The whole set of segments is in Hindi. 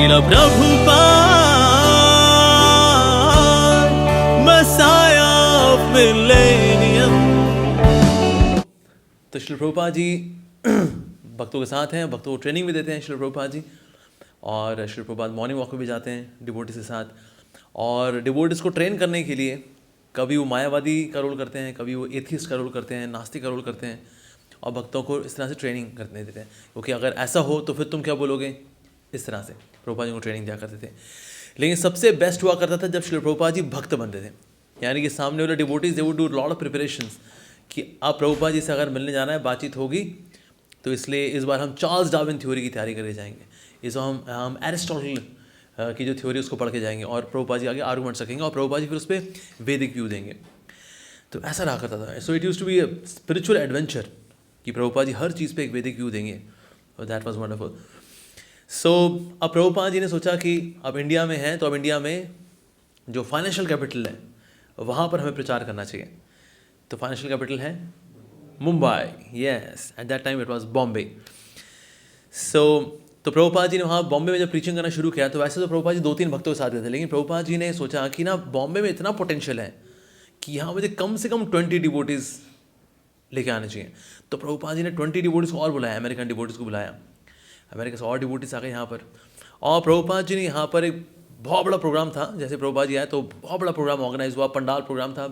Srila Prabhupada messiah of millennium. तो श्रील प्रभुपाद जी भक्तों के साथ हैं, भक्तों को ट्रेनिंग भी देते हैं श्रील प्रभुपाद जी। और श्रील प्रभुपाद मॉर्निंग वॉक पे भी जाते हैं डिवोटीज के साथ, और डिवोटीज को ट्रेन करने के लिए कभी वो मायावादी का रोल करते हैं, कभी वो एथिस्ट का रोल करते हैं, नास्तिक का रोल करते हैं, और भक्तों को इस तरह से ट्रेनिंग करने देते हैं। क्योंकि अगर ऐसा हो तो फिर तुम क्या बोलोगे, इस तरह से प्रभुपाद जी को ट्रेनिंग दिया करते थे। लेकिन सबसे बेस्ट हुआ करता था जब श्रील प्रभुपाद जी भक्त बनते थे, यानी कि सामने वाले devotees they would do lot of preparations कि आप प्रभुपाद जी से अगर मिलने जाना है, बातचीत होगी, तो इसलिए इस बार हम चार्ल्स डार्विन थ्योरी की तैयारी करके जाएंगे, इस बार हम एरिस्टोटल की जो थ्योरी उसको पढ़ के जाएंगे, और प्रभुपाद जी आगे आर्गूमेंट सकेंगे, और प्रभुपाद जी फिर उस पर वैदिक व्यू देंगे। तो ऐसा रहा करता था। So it used to be a spiritual adventure कि प्रभुपाद जी हर चीज़ पे एक वैदिक व्यू देंगे, और दैट वाज वंडरफुल। सो अब प्रभुपाद जी ने सोचा कि अब इंडिया में हैं, तो अब इंडिया में जो फाइनेंशियल कैपिटल है वहाँ पर हमें प्रचार करना चाहिए। तो फाइनेंशियल कैपिटल है Mumbai, yes, eight that time it was Bombay. तो प्रभुपाद जी ने वहाँ बॉम्बे में जब प्रीचिंग करना शुरू किया, तो वैसे तो प्रभुपाद जी 2-3 भक्तों के साथ गए थे, लेकिन प्रभुपाद जी ने सोचा कि ना बॉम्बे में इतना पोटेंशियल है कि यहाँ मुझे कम से कम 20 डिवोटीज़ लेके आने चाहिए। तो प्रभुपाद जी ने 20 डिवोटीज़ को और बुलाया, अमेरिकन डिवोटीज़ को बुलाया, अमेरिका से और डिवोटीज़ आ गए यहाँ पर। और प्रभुपाद जी ने यहाँ पर एक बहुत बड़ा प्रोग्राम था, जैसे प्रभुपाद जी आए तो बहुत बड़ा प्रोग्राम ऑर्गेनाइज हुआ, पंडाल प्रोग्राम था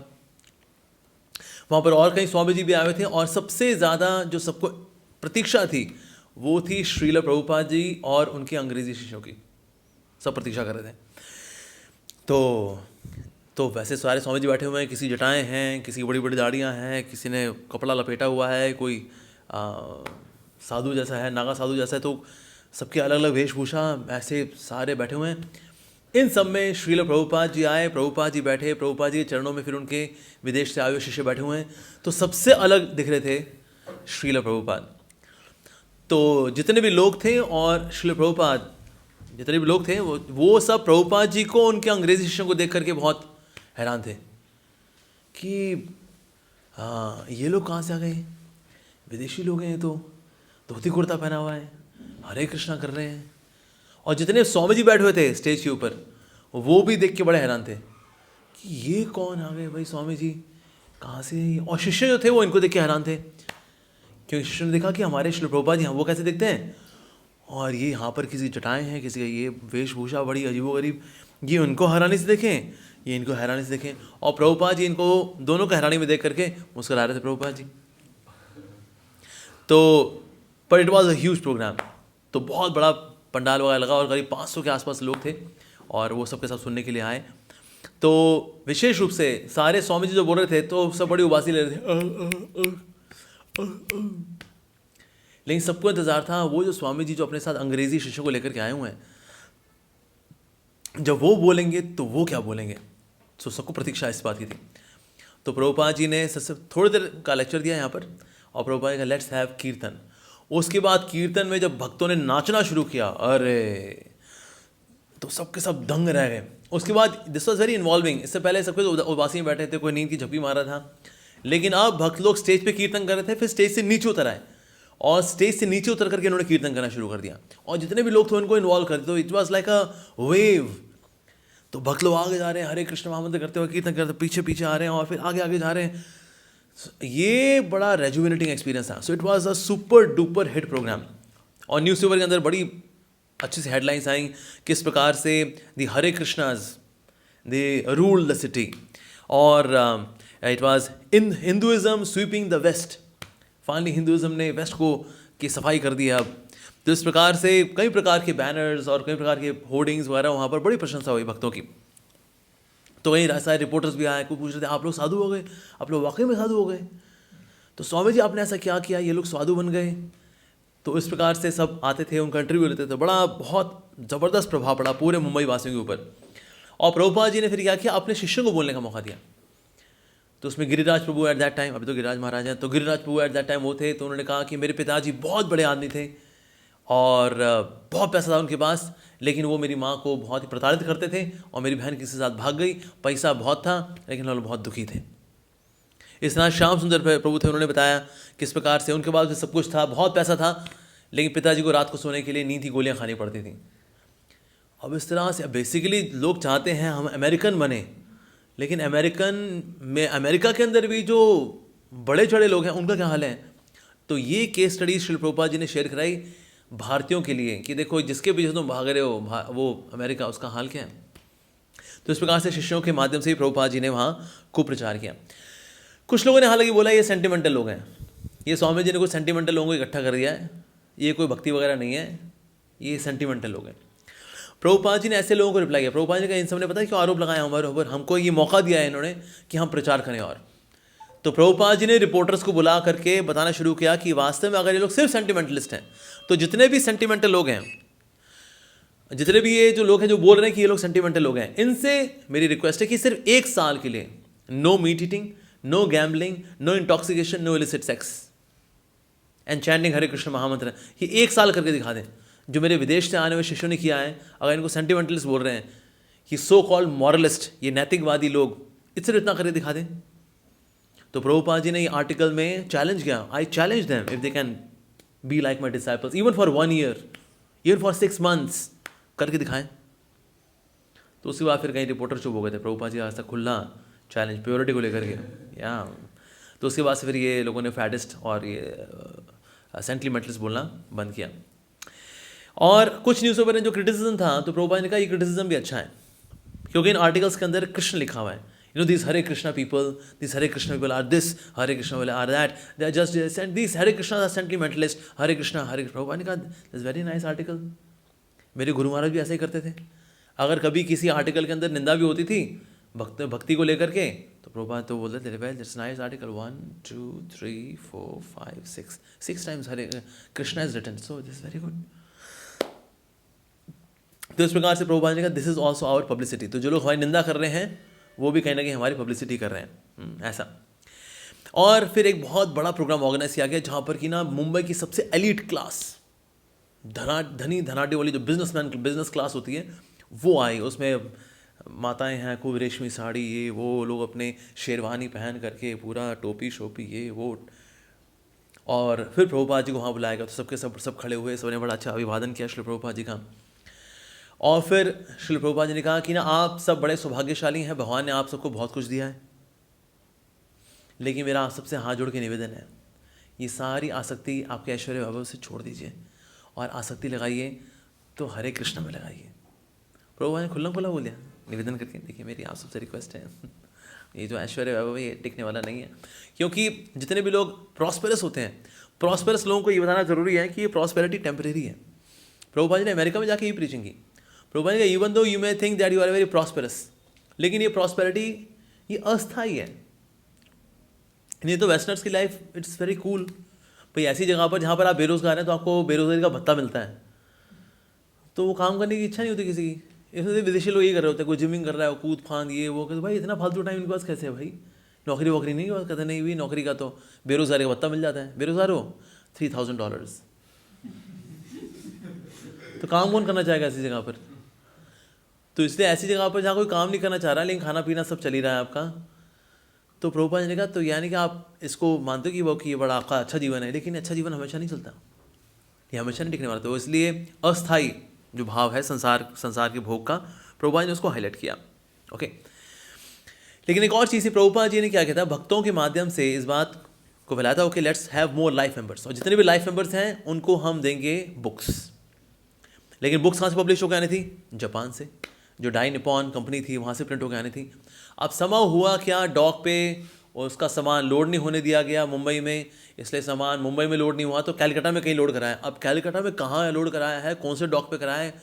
वहाँ पर, और कई स्वामी जी भी आए हुए थे, और सबसे ज़्यादा जो सबको प्रतीक्षा थी वो थी श्रील प्रभुपाद जी और उनके अंग्रेजी शिष्यों की, सब प्रतीक्षा कर रहे थे। तो वैसे सारे स्वामी जी बैठे हुए हैं, किसी जटाएं हैं, किसी की बड़ी बड़ी दाढ़ियाँ हैं, किसी ने कपड़ा लपेटा हुआ है, कोई साधु जैसा है, नागा साधु जैसा है, तो सबके अलग अलग वेशभूषा, ऐसे सारे बैठे हुए हैं। इन सब में श्रील प्रभुपाद जी आए, प्रभुपाद जी बैठे, प्रभुपाद जी के चरणों में फिर उनके विदेश से आए हुए शिष्य बैठे हुए हैं। तो सबसे अलग दिख रहे थे श्रील प्रभुपाद। तो जितने भी लोग थे, और श्रील प्रभुपाद जितने भी लोग थे, वो सब प्रभुपाद जी को, उनके अंग्रेजी शिष्यों को देख करके बहुत हैरान थे कि हाँ, ये लोग कहाँ से आ गए, विदेशी लोग हैं, तो धोती कुर्ता पहना हुआ है, हरे कृष्णा कर रहे हैं। और जितने स्वामी जी बैठे हुए थे स्टेज के ऊपर, वो भी देख के बड़े हैरान थे कि ये कौन आ गए भाई, स्वामी जी कहाँ से। और शिष्य जो थे वो इनको देख के हैरान थे, क्योंकि शिष्य ने देखा कि हमारे श्रील प्रभुपाद जी वो कैसे दिखते हैं, और ये यहाँ पर किसी जटाएं हैं, किसी का ये वेशभूषा बड़ी अजीबोगरीब, ये उनको हैरानी से देखें, ये इनको हैरानी से देखें। और प्रभुपाद जी इनको दोनों को हैरानी में देख करके मुस्कुरा रहे थे प्रभुपाद जी। तो पर it was a huge program, तो बहुत बड़ा पंडाल वगैरह लगा, और करीब 500 के आसपास लोग थे, और वो सबके सब सुनने के लिए आए। तो विशेष रूप से सारे स्वामी जी जो बोल रहे थे, तो सब बड़ी उबासी ले रहे थे, लेकिन सबको इंतज़ार था वो जो स्वामी जी जो अपने साथ अंग्रेजी शिष्यों को लेकर के आए हुए हैं, जब वो बोलेंगे तो वो क्या बोलेंगे। तो सबको प्रतीक्षा इस बात की थी। तो प्रभुपाद जी ने सबसे थोड़ी देर का लेक्चर दिया यहाँ पर, और प्रभुपाद जी का लेट्स हैव कीर्तन। उसके बाद कीर्तन में जब भक्तों ने नाचना शुरू किया, अरे तो सबके सब दंग रह गए। उसके बाद दिस वॉज वेरी इन्वॉल्विंग। इससे पहले सबके उदासी में बैठे थे, कोई नींद की झपकी मारा था, लेकिन अब भक्त लोग स्टेज पे कीर्तन कर रहे थे, फिर स्टेज से नीचे उतर आए, और स्टेज से नीचे उतर करके उन्होंने कीर्तन करना शुरू कर दिया, और जितने भी लोग थे उनको इन्वॉल्व कर दिया। तो it was like a wave. तो भक्त लोग आगे जा रहे हैं, हरे कृष्ण महामंत्र करते हुए कीर्तन करते, पीछे पीछे आ रहे हैं, और फिर आगे आगे जा रहे हैं। ये बड़ा रेजुविनेटिंग एक्सपीरियंस था। So it was a super duper hit program, और न्यूज़पेपर के अंदर बड़ी अच्छी सी हेडलाइंस आई, किस प्रकार से the Hare Krishnas they rule the city, और it was in Hinduism sweeping the west. Finally Hinduism ने वेस्ट को की सफाई कर दी है अब। तो इस प्रकार से कई प्रकार के बैनर्स और कई प्रकार के होर्डिंग्स वगैरह वहाँ पर बड़ी प्रशंसा हुई भक्तों की। तो वहीं सारे रिपोर्टर्स भी आए, कोई पूछ रहे थे आप लोग साधु हो गए, आप लोग वाकई में साधु हो गए, तो स्वामी जी आपने ऐसा क्या किया, ये लोग साधु बन गए। तो इस प्रकार से सब आते थे, उनका इंटरव्यू लेते थे। बड़ा बहुत ज़बरदस्त प्रभाव पड़ा पूरे मुंबई वासियों के ऊपर। और प्रभुपाद जी ने फिर क्या किया, अपने शिष्यों को बोलने का मौका दिया। तो उसमें गिरिराज प्रभु एट दैट टाइम, अभी तो गिरिराज महाराज हैं, तो गिरिराज प्रभु एट दैट टाइम वो थे। तो उन्होंने कहा कि मेरे पिताजी बहुत बड़े आदमी थे और बहुत पैसा था उनके पास, लेकिन वो मेरी माँ को बहुत ही प्रताड़ित करते थे, और मेरी बहन किसी के साथ भाग गई। पैसा बहुत था लेकिन वो लोग बहुत दुखी थे। इस तरह श्याम सुंदर प्रभु थे, उन्होंने बताया किस प्रकार से उनके पास सब कुछ था, बहुत पैसा था, लेकिन पिताजी को रात को सोने के लिए नींद की गोलियाँ खानी पड़ती थी। अब इस तरह से बेसिकली लोग चाहते हैं हम अमेरिकन बने, लेकिन अमेरिका के अंदर भी जो बड़े चढ़े लोग हैं उनका क्या हाल है। तो ये केस स्टडी श्रील प्रभुपाद जी ने शेयर कराई भारतीयों के लिए कि देखो जिसके पीछे तुम भाग रहे हो वो अमेरिका, उसका हाल क्या है। तो इस प्रकार से शिष्यों के माध्यम से ही प्रभुपाद जी ने वहाँ कुप्रचार किया। कुछ लोगों ने हालांकि बोला ये सेंटिमेंटल लोग हैं, ये स्वामी जी ने कुछ सेंटिमेंटल लोगों को इकट्ठा कर दिया है, ये कोई भक्ति वगैरह नहीं है, ये सेंटिमेंटल लोग हैं। प्रभुपाद जी ने ऐसे लोगों को रिप्लाई किया। प्रभुपाद जी ने कहा इन सब ने पता है क्यों आरोप लगाया हमारे ऊपर, हमको ये मौका दिया है इन्होंने कि हम प्रचार करें। और तो प्रभुपाद जी ने रिपोर्टर्स को बुला करके बताना शुरू किया कि वास्तव में अगर ये लोग सिर्फ सेंटिमेंटलिस्ट हैं, तो जितने भी सेंटिमेंटल लोग हैं, जितने भी ये जो लोग हैं जो बोल रहे हैं कि ये लोग सेंटिमेंटल लोग हैं, इनसे मेरी रिक्वेस्ट है कि सिर्फ 1 साल के लिए no meat eating, no gambling, no intoxication, no illicit sex and chanting Hare Krishna Mahamantra, ये 1 साल करके दिखा दें। जो मेरे विदेश से आने हुए शिष्यों ने किया है, अगर इनको सेंटिमेंटलिस्ट बोल रहे हैं, ये सो कॉल्ड मॉरलिस्ट, ये नैतिकवादी लोग, इससे इतना करके दिखा दें। तो प्रभुपाद जी ने ये आर्टिकल में चैलेंज किया, I challenge them if they can be like my disciples even for 1 year, even for 6 months, करके दिखाएं। तो उसके बाद फिर कई रिपोर्टर चुप हो गए थे। प्रभुपाद जी आज तक खुला चैलेंज प्योरिटी को लेकर के या तो उसके बाद से फिर ये लोगों ने फैटिस्ट और ये सेंटिमेंटलिस्ट बोलना बंद किया। और कुछ न्यूज़पेपर ने जो क्रिटिसिज्म था, तो प्रभुपाद ने कहा ये क्रिटिसिज्म भी अच्छा है, क्योंकि इन आर्टिकल्स के अंदर कृष्ण लिखा हुआ है। You know this Hare Krishna people, this Hare Krishna people are this, Hare Krishna people are that, they are just this, and this Hare Krishna are sentimentalist, Hare Krishna Hare. Prabhupada ने कहा दिस वेरी नाइस आर्टिकल। मेरे गुरु महाराज भी ऐसे ही करते थे। अगर कभी किसी आर्टिकल के अंदर निंदा भी होती थी भक्ति को लेकर के, तो प्रभुपाद तो बोलते थे well that's nice article, 1 2 3 4 5 6 times Hare Krishna is written, so this very good. तो इस प्रकार से प्रभुपाद ने कहा this is also our publicity. तो जो लोग हमारी निंदा कर रहे हैं वो भी कहीं ना कहीं हमारी पब्लिसिटी कर रहे हैं, ऐसा। और फिर एक बहुत बड़ा प्रोग्राम ऑर्गेनाइज किया गया जहाँ पर कि ना मुंबई की सबसे एलीट क्लास, धनी धनाटे वाली जो बिजनेस क्लास होती है वो आई। उसमें माताएं हैं, खूब रेशमी साड़ी, ये वो लोग अपने शेरवानी पहन करके पूरा टोपी शोपी ये वो। और फिर प्रभुपाद जी को वहाँ बुलाया गया, तो सब खड़े हुए, सबने बड़ा अच्छा अभिवादन किया श्री प्रभुपाद जी का। और फिर श्री प्रभुपाद जी ने कहा कि ना आप सब बड़े सौभाग्यशाली हैं, भगवान ने आप सबको बहुत कुछ दिया है, लेकिन मेरा आप सबसे हाथ जोड़ के निवेदन है, ये सारी आसक्ति आपके ऐश्वर्य वैभव से छोड़ दीजिए और आसक्ति लगाइए तो हरे कृष्ण में लगाइए। प्रभुपाद ने खुला बोल दिया निवेदन करके, देखिए मेरी आप सबसे रिक्वेस्ट है, ये जो ऐश्वर्य वैभव ये टिकने वाला नहीं है। क्योंकि जितने भी लोग प्रॉस्पेरस होते हैं, प्रॉस्पेरस लोगों को ये बताना जरूरी है कि ये प्रॉस्पेरिटी टेम्परेरी है। प्रभुपाद जी ने अमेरिका में जाके ये प्रीचिंग की। प्रभुपाद जी ने even though you may think that you are very prosperous, लेकिन ये प्रॉस्पेरिटी ये अस्थायी है। नहीं तो वेस्टर्नर्स की लाइफ इट्स वेरी कूल। भाई ऐसी जगह पर जहाँ पर आप बेरोजगार हैं तो आपको बेरोजगारी का भत्ता मिलता है, तो वो काम करने की इच्छा नहीं होती किसी की। इसमें विदेशी लोग ये कर रहे होते हैं, कोई जिमिंग कर रहा है, कूद फांद ये वो, कहते भाई इतना फालतू टाइम इनके पास कैसे है भाई, नौकरी वोकरी नहीं है, कहते नहीं हुई नौकरी का तो बेरोजगारी का भत्ता मिल जाता है। बेरोजगार हो $3000, तो काम कौन करना चाहेगा ऐसी जगह पर। तो इसलिए ऐसी जगह पर जहाँ कोई काम नहीं करना चाह रहा है लेकिन खाना पीना सब चल ही रहा है आपका, तो प्रभुपाद जी ने कहा तो यानी कि आप इसको मानते हो कि ये बड़ा आपका अच्छा जीवन है, लेकिन अच्छा जीवन हमेशा नहीं चलता, ये हमेशा नहीं टिकने वाला। तो इसलिए अस्थाई जो भाव है संसार के भोग का, प्रभुपाद जी ने उसको हाईलाइट किया। ओके, लेकिन एक और चीज़ थी, प्रभुपाद जी ने क्या किया था, भक्तों के माध्यम से इस बात को फैलाया था, okay let's have more life members, और जितने भी लाइफ मेंबर्स हैं उनको हम देंगे बुक्स। लेकिन बुक्स कहाँ से पब्लिश होकर आनी थी, जापान से, जो डाई निपॉन कंपनी थी वहाँ से प्रिंट होकर आनी थी। अब समा हुआ क्या, डॉक पे उसका सामान लोड नहीं होने दिया गया मुंबई में, इसलिए सामान मुंबई में लोड नहीं हुआ तो कैलकाटा में कहीं लोड कराया। अब कैलकाटा में कहाँ लोड कराया है, कौन से डॉक पे कराया है,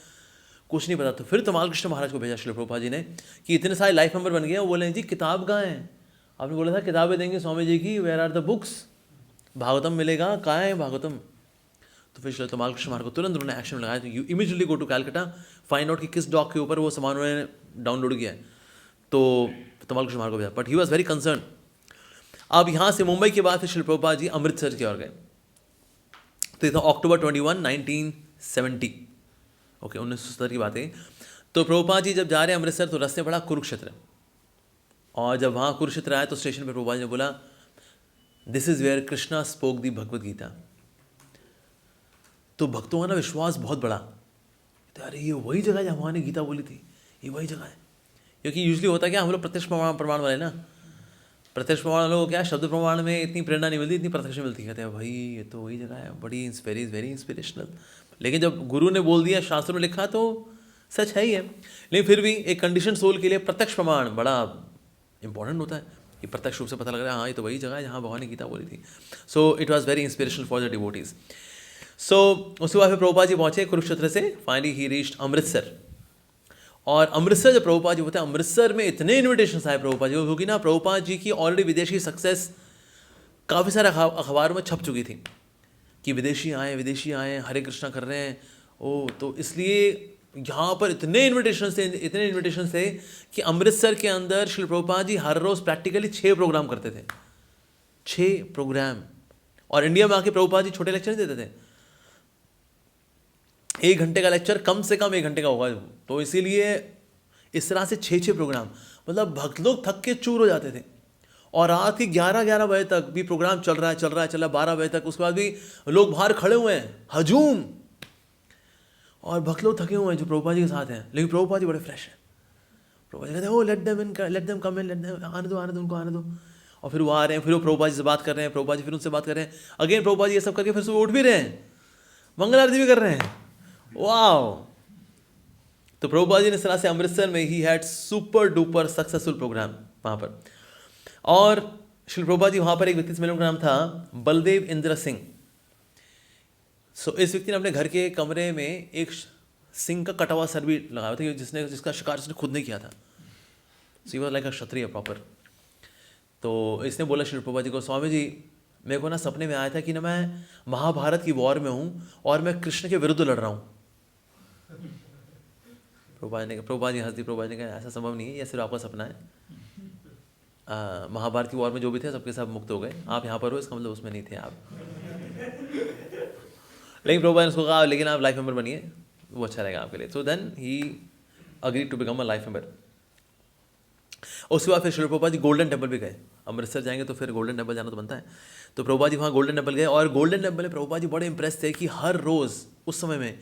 कुछ नहीं पता। तो फिर तमाल कृष्ण महाराज को भेजा श्री प्रभुपाद जी ने कि इतने सारे लाइफ मेंबर बन गए, वो बोले जी किताब कहाँ है, आपने बोला था किताबें देंगे स्वामी जी की, where are the books, Bhagavatam मिलेगा, कहाँ है भागवतम। तो फिर श्री तमाल कृष्ण महाराज को तुरंत उन्होंने एक्शन लगाया, you immediately go to Calcutta, find out कि किस डॉक के ऊपर वो सामान उन्होंने डाउनलोड किया है। तो तमाल कृष्ण महाराज को भेजा, but he was very concern. अब यहाँ से मुंबई के बाद फिर श्री प्रभुपाद जी अमृतसर की ओर गए। तो ये था अक्टूबर 21, 1970, ओके 1970 की बात है। तो प्रभुपाद जी जब जा रहे हैं अमृतसर तो रास्ते पड़ा कुरुक्षेत्र, और जब वहाँ कुरुक्षेत्र आया तो स्टेशन पर प्रभुपाद जी ने बोला this is where Krishna spoke the Bhagavad Gita. तो भक्तों का ना विश्वास बहुत बड़ा, तो अरे ये वही जगह है जहाँ भगवान ने गीता बोली थी, ये वही जगह है। क्योंकि यूजली होता क्या, हम लोग प्रत्यक्ष प्रमाण वाले ना, प्रत्यक्ष प्रमाण वालों को क्या शब्द प्रमाण में इतनी प्रेरणा नहीं मिलती, इतनी प्रत्यक्ष मिलती है। कहते हैं भाई ये तो वही जगह है, बड़ी वेरी इंस्पिरेशनल। लेकिन जब गुरु ने बोल दिया, शास्त्रों में लिखा, तो सच है ही है। लेकिन फिर भी एक कंडीशन सोल के लिए प्रत्यक्ष प्रमाण बड़ा इंपॉर्टेंट होता है कि प्रत्यक्ष रूप से पता लग रहा है हाँ ये तो वही जगह है जहाँ भगवान ने गीता बोली थी। So it was very inspirational for the devotees. So उसके बाद फिर प्रभुपाद जी पहुँचे कुरुक्षेत्र से, फाइनली ही रीच्ड अमृतसर। और अमृतसर जब प्रभुपाद जी होते हैं, अमृतसर में इतने इन्विटेशन आए प्रभुपाद जी को, क्योंकि ना प्रभुपाद जी की ऑलरेडी विदेशी सक्सेस काफ़ी सारे अखबारों में छप चुकी थी कि विदेशी आए हरे कृष्णा कर रहे हैं। ओ तो इसलिए यहाँ पर इतने इन्विटेशन थे कि अमृतसर के अंदर श्री प्रभुपाद जी हर रोज़ प्रैक्टिकली 6 प्रोग्राम करते थे, 6 प्रोग्राम। और इंडिया में आके प्रभुपाद जी छोटे लेक्चर नहीं देते थे, 1 घंटे का लेक्चर कम से कम 1 घंटे का होगा। तो इसीलिए इस तरह से 6 प्रोग्राम, मतलब भक्त लोग थक के चूर हो जाते थे। और रात के 11 बजे तक भी प्रोग्राम चल रहा है 12 बजे तक। उसके बाद भी लोग बाहर खड़े हुए हैं हजूम, और भक्त लोग थके हुए हैं जो प्रभुपाद जी के साथ हैं। लेकिन प्रभुपाद जी बड़े फ्रेश हैं। प्रभुपाद जी कहते हैं ओ लेट देम कम इन, आने दो उनको आने दो। और फिर वो आ रहे हैं, फिर वो प्रभुपाद जी से बात कर रहे हैं, प्रभुपाद जी फिर उनसे बात कर रहे हैं। अगेन प्रभुपाद जी ये सब करके फिर सुबह उठ भी रहे हैं, मंगल आरती भी कर रहे हैं। वाह! तो प्रभुपाद जी ने इस तरह से अमृतसर में ही had super duper successful program वहाँ पर। और श्री प्रभुपाद जी वहाँ पर एक व्यक्ति से मिले, उनका नाम था बलदेव इंद्र सिंह। सो इस व्यक्ति ने अपने घर के कमरे में एक सिंह का कटा हुआ सर भी लगाया था, जिसका शिकार उसने खुद नहीं किया था। She was like a kshatriya proper. तो इसने बोला श्री प्रभुपाद जी को, स्वामी जी मेरे को ना सपने में आया था कि ना मैं महाभारत की वॉर में हूँ और मैं कृष्ण के विरुद्ध लड़ रहा हूँ। प्रभुपाद जी हंस दी। प्रभुपाद जी कहा ऐसा संभव नहीं है, यह सिर्फ आपका सपना है। महाभारत की वॉर में जो भी थे सबके सब मुक्त हो गए, आप यहाँ पर हो इसका मतलब उसमें नहीं थे आप। लेकिन प्रभुपाद ने उसको कहा लेकिन आप लाइफ मेंबर बनिए, वो अच्छा रहेगा आपके लिए। So then he agree to become a life member. उसके बाद फिर श्री प्रभुपाद जी गोल्डन टेम्पल भी गए। अमृतसर जाएंगे तो फिर गोल्डन टेम्पल जाना तो बनता है। तो प्रभुपाद जी वहाँ गोल्डन टेम्पल गए, और गोल्डन टेम्पल में प्रभुपाद जी बड़े इंप्रेस थे कि हर रोज़ उस समय में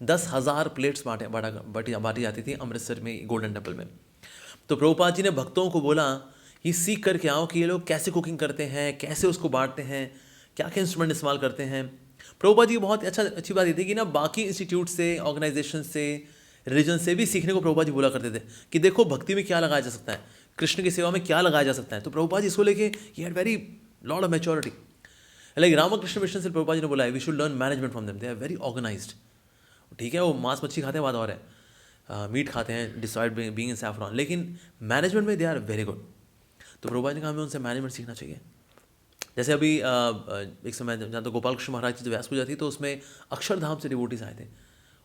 10,000 प्लेट्स बांटी जाती थी अमृतसर में गोल्डन टेम्पल में। तो प्रभुपाद जी ने भक्तों को बोला ये सीख करके आओ कि ये लोग कैसे कुकिंग करते हैं, कैसे उसको बांटते हैं, क्या क्या इंस्ट्रूमेंट इस्तेमाल करते हैं। प्रभुपाद जी बहुत अच्छी बात ये थी कि ना बाकी इंस्टीट्यूट से, ऑर्गेनाइजेशन से, रिलीजन से भी सीखने को प्रभुपाद जी बोला करते थे कि देखो भक्ति में क्या लगाया जा सकता है, कृष्ण की सेवा में क्या लगाया जा सकता है। तो प्रभुपाद जी इसको लेके ही had very lot of maturity. Like Ramakrishna Mission से प्रभुपाद जी ने बोला है we should learn management from them, they are very organised. ठीक है वो मांस मच्छी खाते हैं बात और है, मीट खाते हैं डिसाइड बीइंग इन सैफरॉन, लेकिन मैनेजमेंट में दे आर वेरी गुड। तो प्रभुपाद ने कहा हमें उनसे मैनेजमेंट सीखना चाहिए। जैसे अभी एक समय जहाँ तो गोपाल कृष्ण महाराज की जो व्यास पूजा थी तो उसमें अक्षरधाम से डिवोटीज आए थे,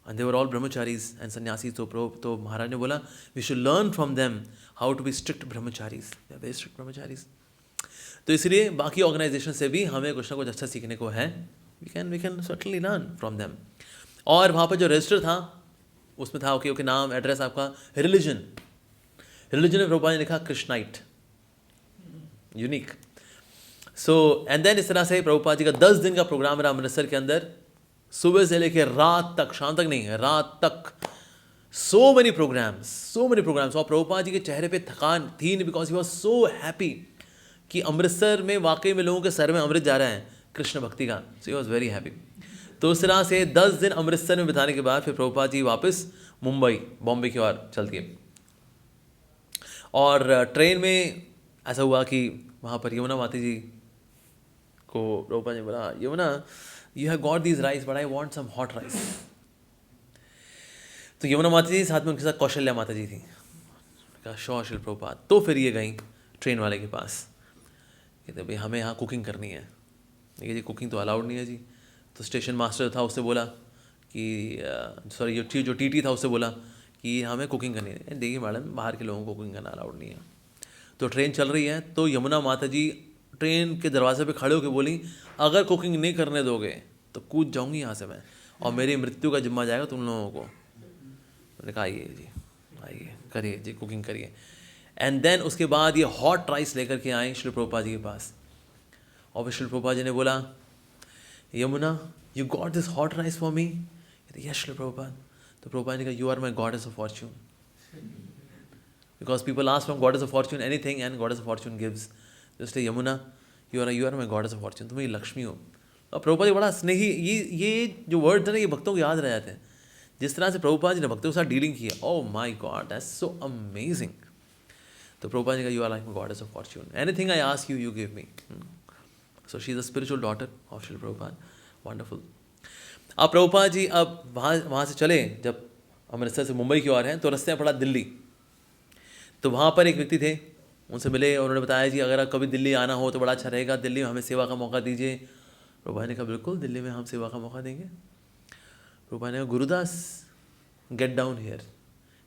and they were all brahmacharis and sannyasis. तो महाराज ने बोला we should learn from them how to be strict brahmacharis, they are very strict brahmacharis. तो इसलिए बाकी ऑर्गेनाइजेशन से भी हमें कुछ ना कुछ अच्छा सीखने को है, we can certainly learn from them. और वहाँ पर जो रजिस्टर था उसमें था ओके नाम एड्रेस आपका, रिलीजन में प्रभुपाद ने लिखा कृष्णाइट, यूनिक। सो एंड देन इस तरह से प्रभुपाद जी का 10 दिन का प्रोग्राम रहा अमृतसर के अंदर, सुबह से लेकर रात तक, शाम तक नहीं है रात तक, सो मेनी प्रोग्राम्स। और प्रभुपाद जी के चेहरे पे थकान थी नहीं, because he was so happy कि अमृतसर में वाकई में लोगों के सर में अमृत जा रहा है कृष्ण भक्ति का। सो ही वॉज वेरी हैप्पी। तो इस तरह से 10 दिन अमृतसर में बिताने के बाद फिर प्रभुपाद जी वापस बॉम्बे की ओर चलती है। और ट्रेन में ऐसा हुआ कि वहाँ पर यमुना माता जी को प्रभुपाद ने बोला Yamuna you have got this rice but I want some hot rice. तो यमुना माता जी साथ में उनके साथ कौशल्या माता जी थी। कहा श्योर श्री प्रभुपाद। तो फिर ये गई ट्रेन वाले के पास, कहते भाई हमें यहाँ कुकिंग करनी है। देखिए जी कुकिंग तो अलाउड नहीं है जी। तो स्टेशन मास्टर था उससे बोला कि सॉरी जो टीटी था उससे बोला कि हमें कुकिंग करनी है। देखिए मैडम बाहर के लोगों को कुकिंग करना अलाउड नहीं है। तो ट्रेन चल रही है तो यमुना माता जी ट्रेन के दरवाजे पे खड़े होकर बोली अगर कुकिंग नहीं करने दोगे तो कूद जाऊंगी यहाँ से मैं, और मेरी मृत्यु का जिम्मा जाएगा तुम लोगों को। मैंने कहा आइए जी, आइए करिए जी कुकिंग करिए। एंड देन उसके बाद ये हॉट राइस लेकर के आए श्री प्रभुपाद जी के पास, और फिर श्री प्रभुपाद जी ने बोला Yamuna you got this hot rice for me. Yes Shri Prabhupada. तो प्रभुपाद ने कहा you are my goddess of fortune, because people ask from goddess of fortune anything and goddess of fortune gives. Just Yamuna you are my goddess of fortune, तुम मेरी लक्ष्मी हो। और प्रभुपाद जी बड़ा स्नेही, ये जो वर्ड है ना ये भक्तों को याद रह जाते हैं। जिस तरह से प्रभुपाद जी ने भक्तों के साथ डीलिंग की है, oh my god that's so amazing. तो प्रभुपाद जी का you are like my goddess of fortune, anything I ask you you give me. So she is a spiritual daughter of Shri Prabhupada, wonderful. अब प्रभुपाद जी अब वहाँ से चले, जब अमृतसर से मुंबई की ओर हैं तो रास्ते में पड़ा दिल्ली। तो वहाँ पर एक व्यक्ति थे, उनसे मिले और उन्होंने बताया जी अगर आप कभी दिल्ली आना हो तो बड़ा अच्छा रहेगा, दिल्ली में हमें सेवा का मौका दीजिए। प्रभुपाद ने कहा बिल्कुल दिल्ली में हम सेवा का मौका देंगे। प्रभुपाद ने कहा Gurudas get down here,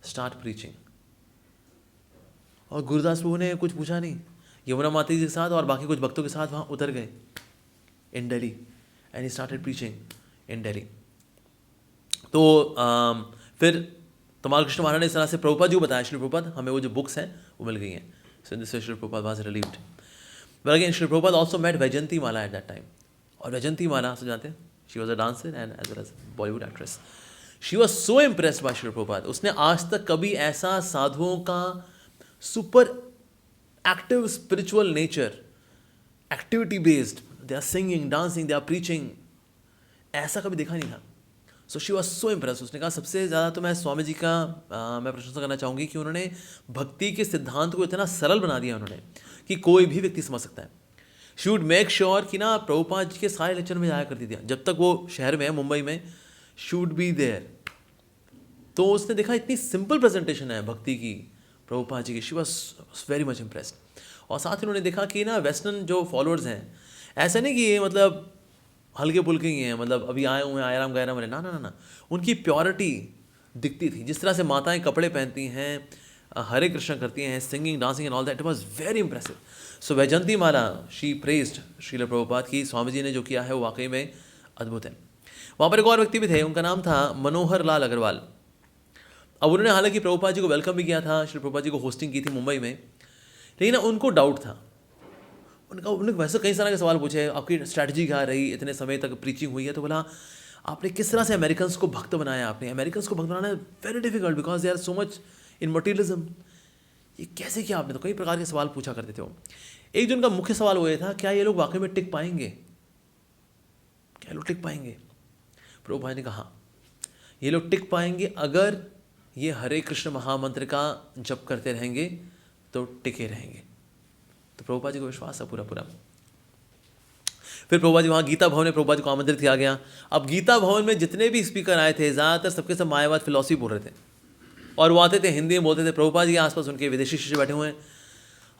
start preaching. और गुरुदास प्रभु ने कुछ पूछा नहीं, यमुना माता जी के साथ और बाकी कुछ भक्तों के साथ वहाँ उतर गए in Delhi and he started preaching in Delhi. तो फिर तमाल कृष्ण महाराज ने इस तरह से प्रभुपाद जी को बताया, श्री प्रभुपाद हमें वो जो बुक्स हैं वो मिल गई हैं। So this Shri Prabhupada was relieved. But again Shri Prabhupada also met Vyjayanthi Mala at that time. और वैजयंती माला से जानते हैं, she was a dancer and as well as Bollywood actress. She was so impressed by Shri Prabhupada. उसने आज तक कभी ऐसा साधुओं का super active spiritual nature, activity based, they are singing, dancing, they are preaching, ऐसा कभी देखा नहीं था। So she was so impress. उसने कहा सबसे ज़्यादा तो मैं स्वामी जी का मैं प्रशंसा करना चाहूँगी कि उन्होंने भक्ति के सिद्धांत को इतना सरल बना दिया उन्होंने कि कोई भी व्यक्ति समझ सकता है। शी वुड मेक श्योर कि ना प्रभुपाद जी के सारे लेक्चर में जाया करती थी, जब तक वो शहर में है मुंबई में, शी वुड बी देयर। तो उसने देखा इतनी सिंपल प्रेजेंटेशन है भक्ति की प्रभुपाद जी की, she was very much impressed. और साथ ही उन्होंने देखा कि ना वेस्टर्न जो फॉलोअर्स हैं, ऐसा नहीं कि ये मतलब हल्के फुल्के ही हैं, मतलब अभी आए हुए हैं आयराम गैराम वाले, ना ना ना ना, उनकी प्योरिटी दिखती थी। जिस तरह से माताएं कपड़े पहनती हैं, हरे कृष्ण करती हैं, singing, dancing and all that, it was very impressive. So Vyjayanthi Mala she praised Srila Prabhupada की, स्वामी जी ने जो किया है वो वाकई में अद्भुत है। वहाँ पर एक और व्यक्ति भी थे, उनका नाम था मनोहर लाल अग्रवाल। अब उन्होंने हालांकि प्रभुपाद जी को वेलकम भी किया था, श्री प्रभुपाद जी को होस्टिंग की थी मुंबई में, लेकिन उनको डाउट था। उन्होंने वैसे कई सारे सवाल पूछे, आपकी स्ट्रैटेजी क्या रही, इतने समय तक प्रीचिंग हुई है, तो बोला आपने किस तरह से अमेरिकन्स को भक्त बनाया। आपने अमेरिकन्स को भक्त बनाना very difficult because they are so much in materialism. ये कैसे किया आपने? तो कई प्रकार के सवाल पूछा करते थे वो। एक जो उनका मुख्य सवाल वो ये था, क्या ये लोग वाकई में टिक पाएंगे, क्या लोग टिक पाएंगे? प्रभुपाद ने कहा ये लोग टिक पाएंगे अगर ये हरे कृष्ण महामंत्र का जप करते रहेंगे तो टिके रहेंगे। तो प्रभुपाद जी को विश्वास है पूरा पूरा। फिर प्रभुपाद जी वहाँ गीता भवन में प्रभुपाद जी को आमंत्रित किया गया। अब गीता भवन में जितने भी स्पीकर आए थे, ज़्यादातर सबके सब मायावाद फिलॉसफी बोल रहे थे, और वो आते थे हिंदी में बोलते थे। प्रभुपाद जी के आसपास उनके विदेशी शिष्य बैठे हुए हैं।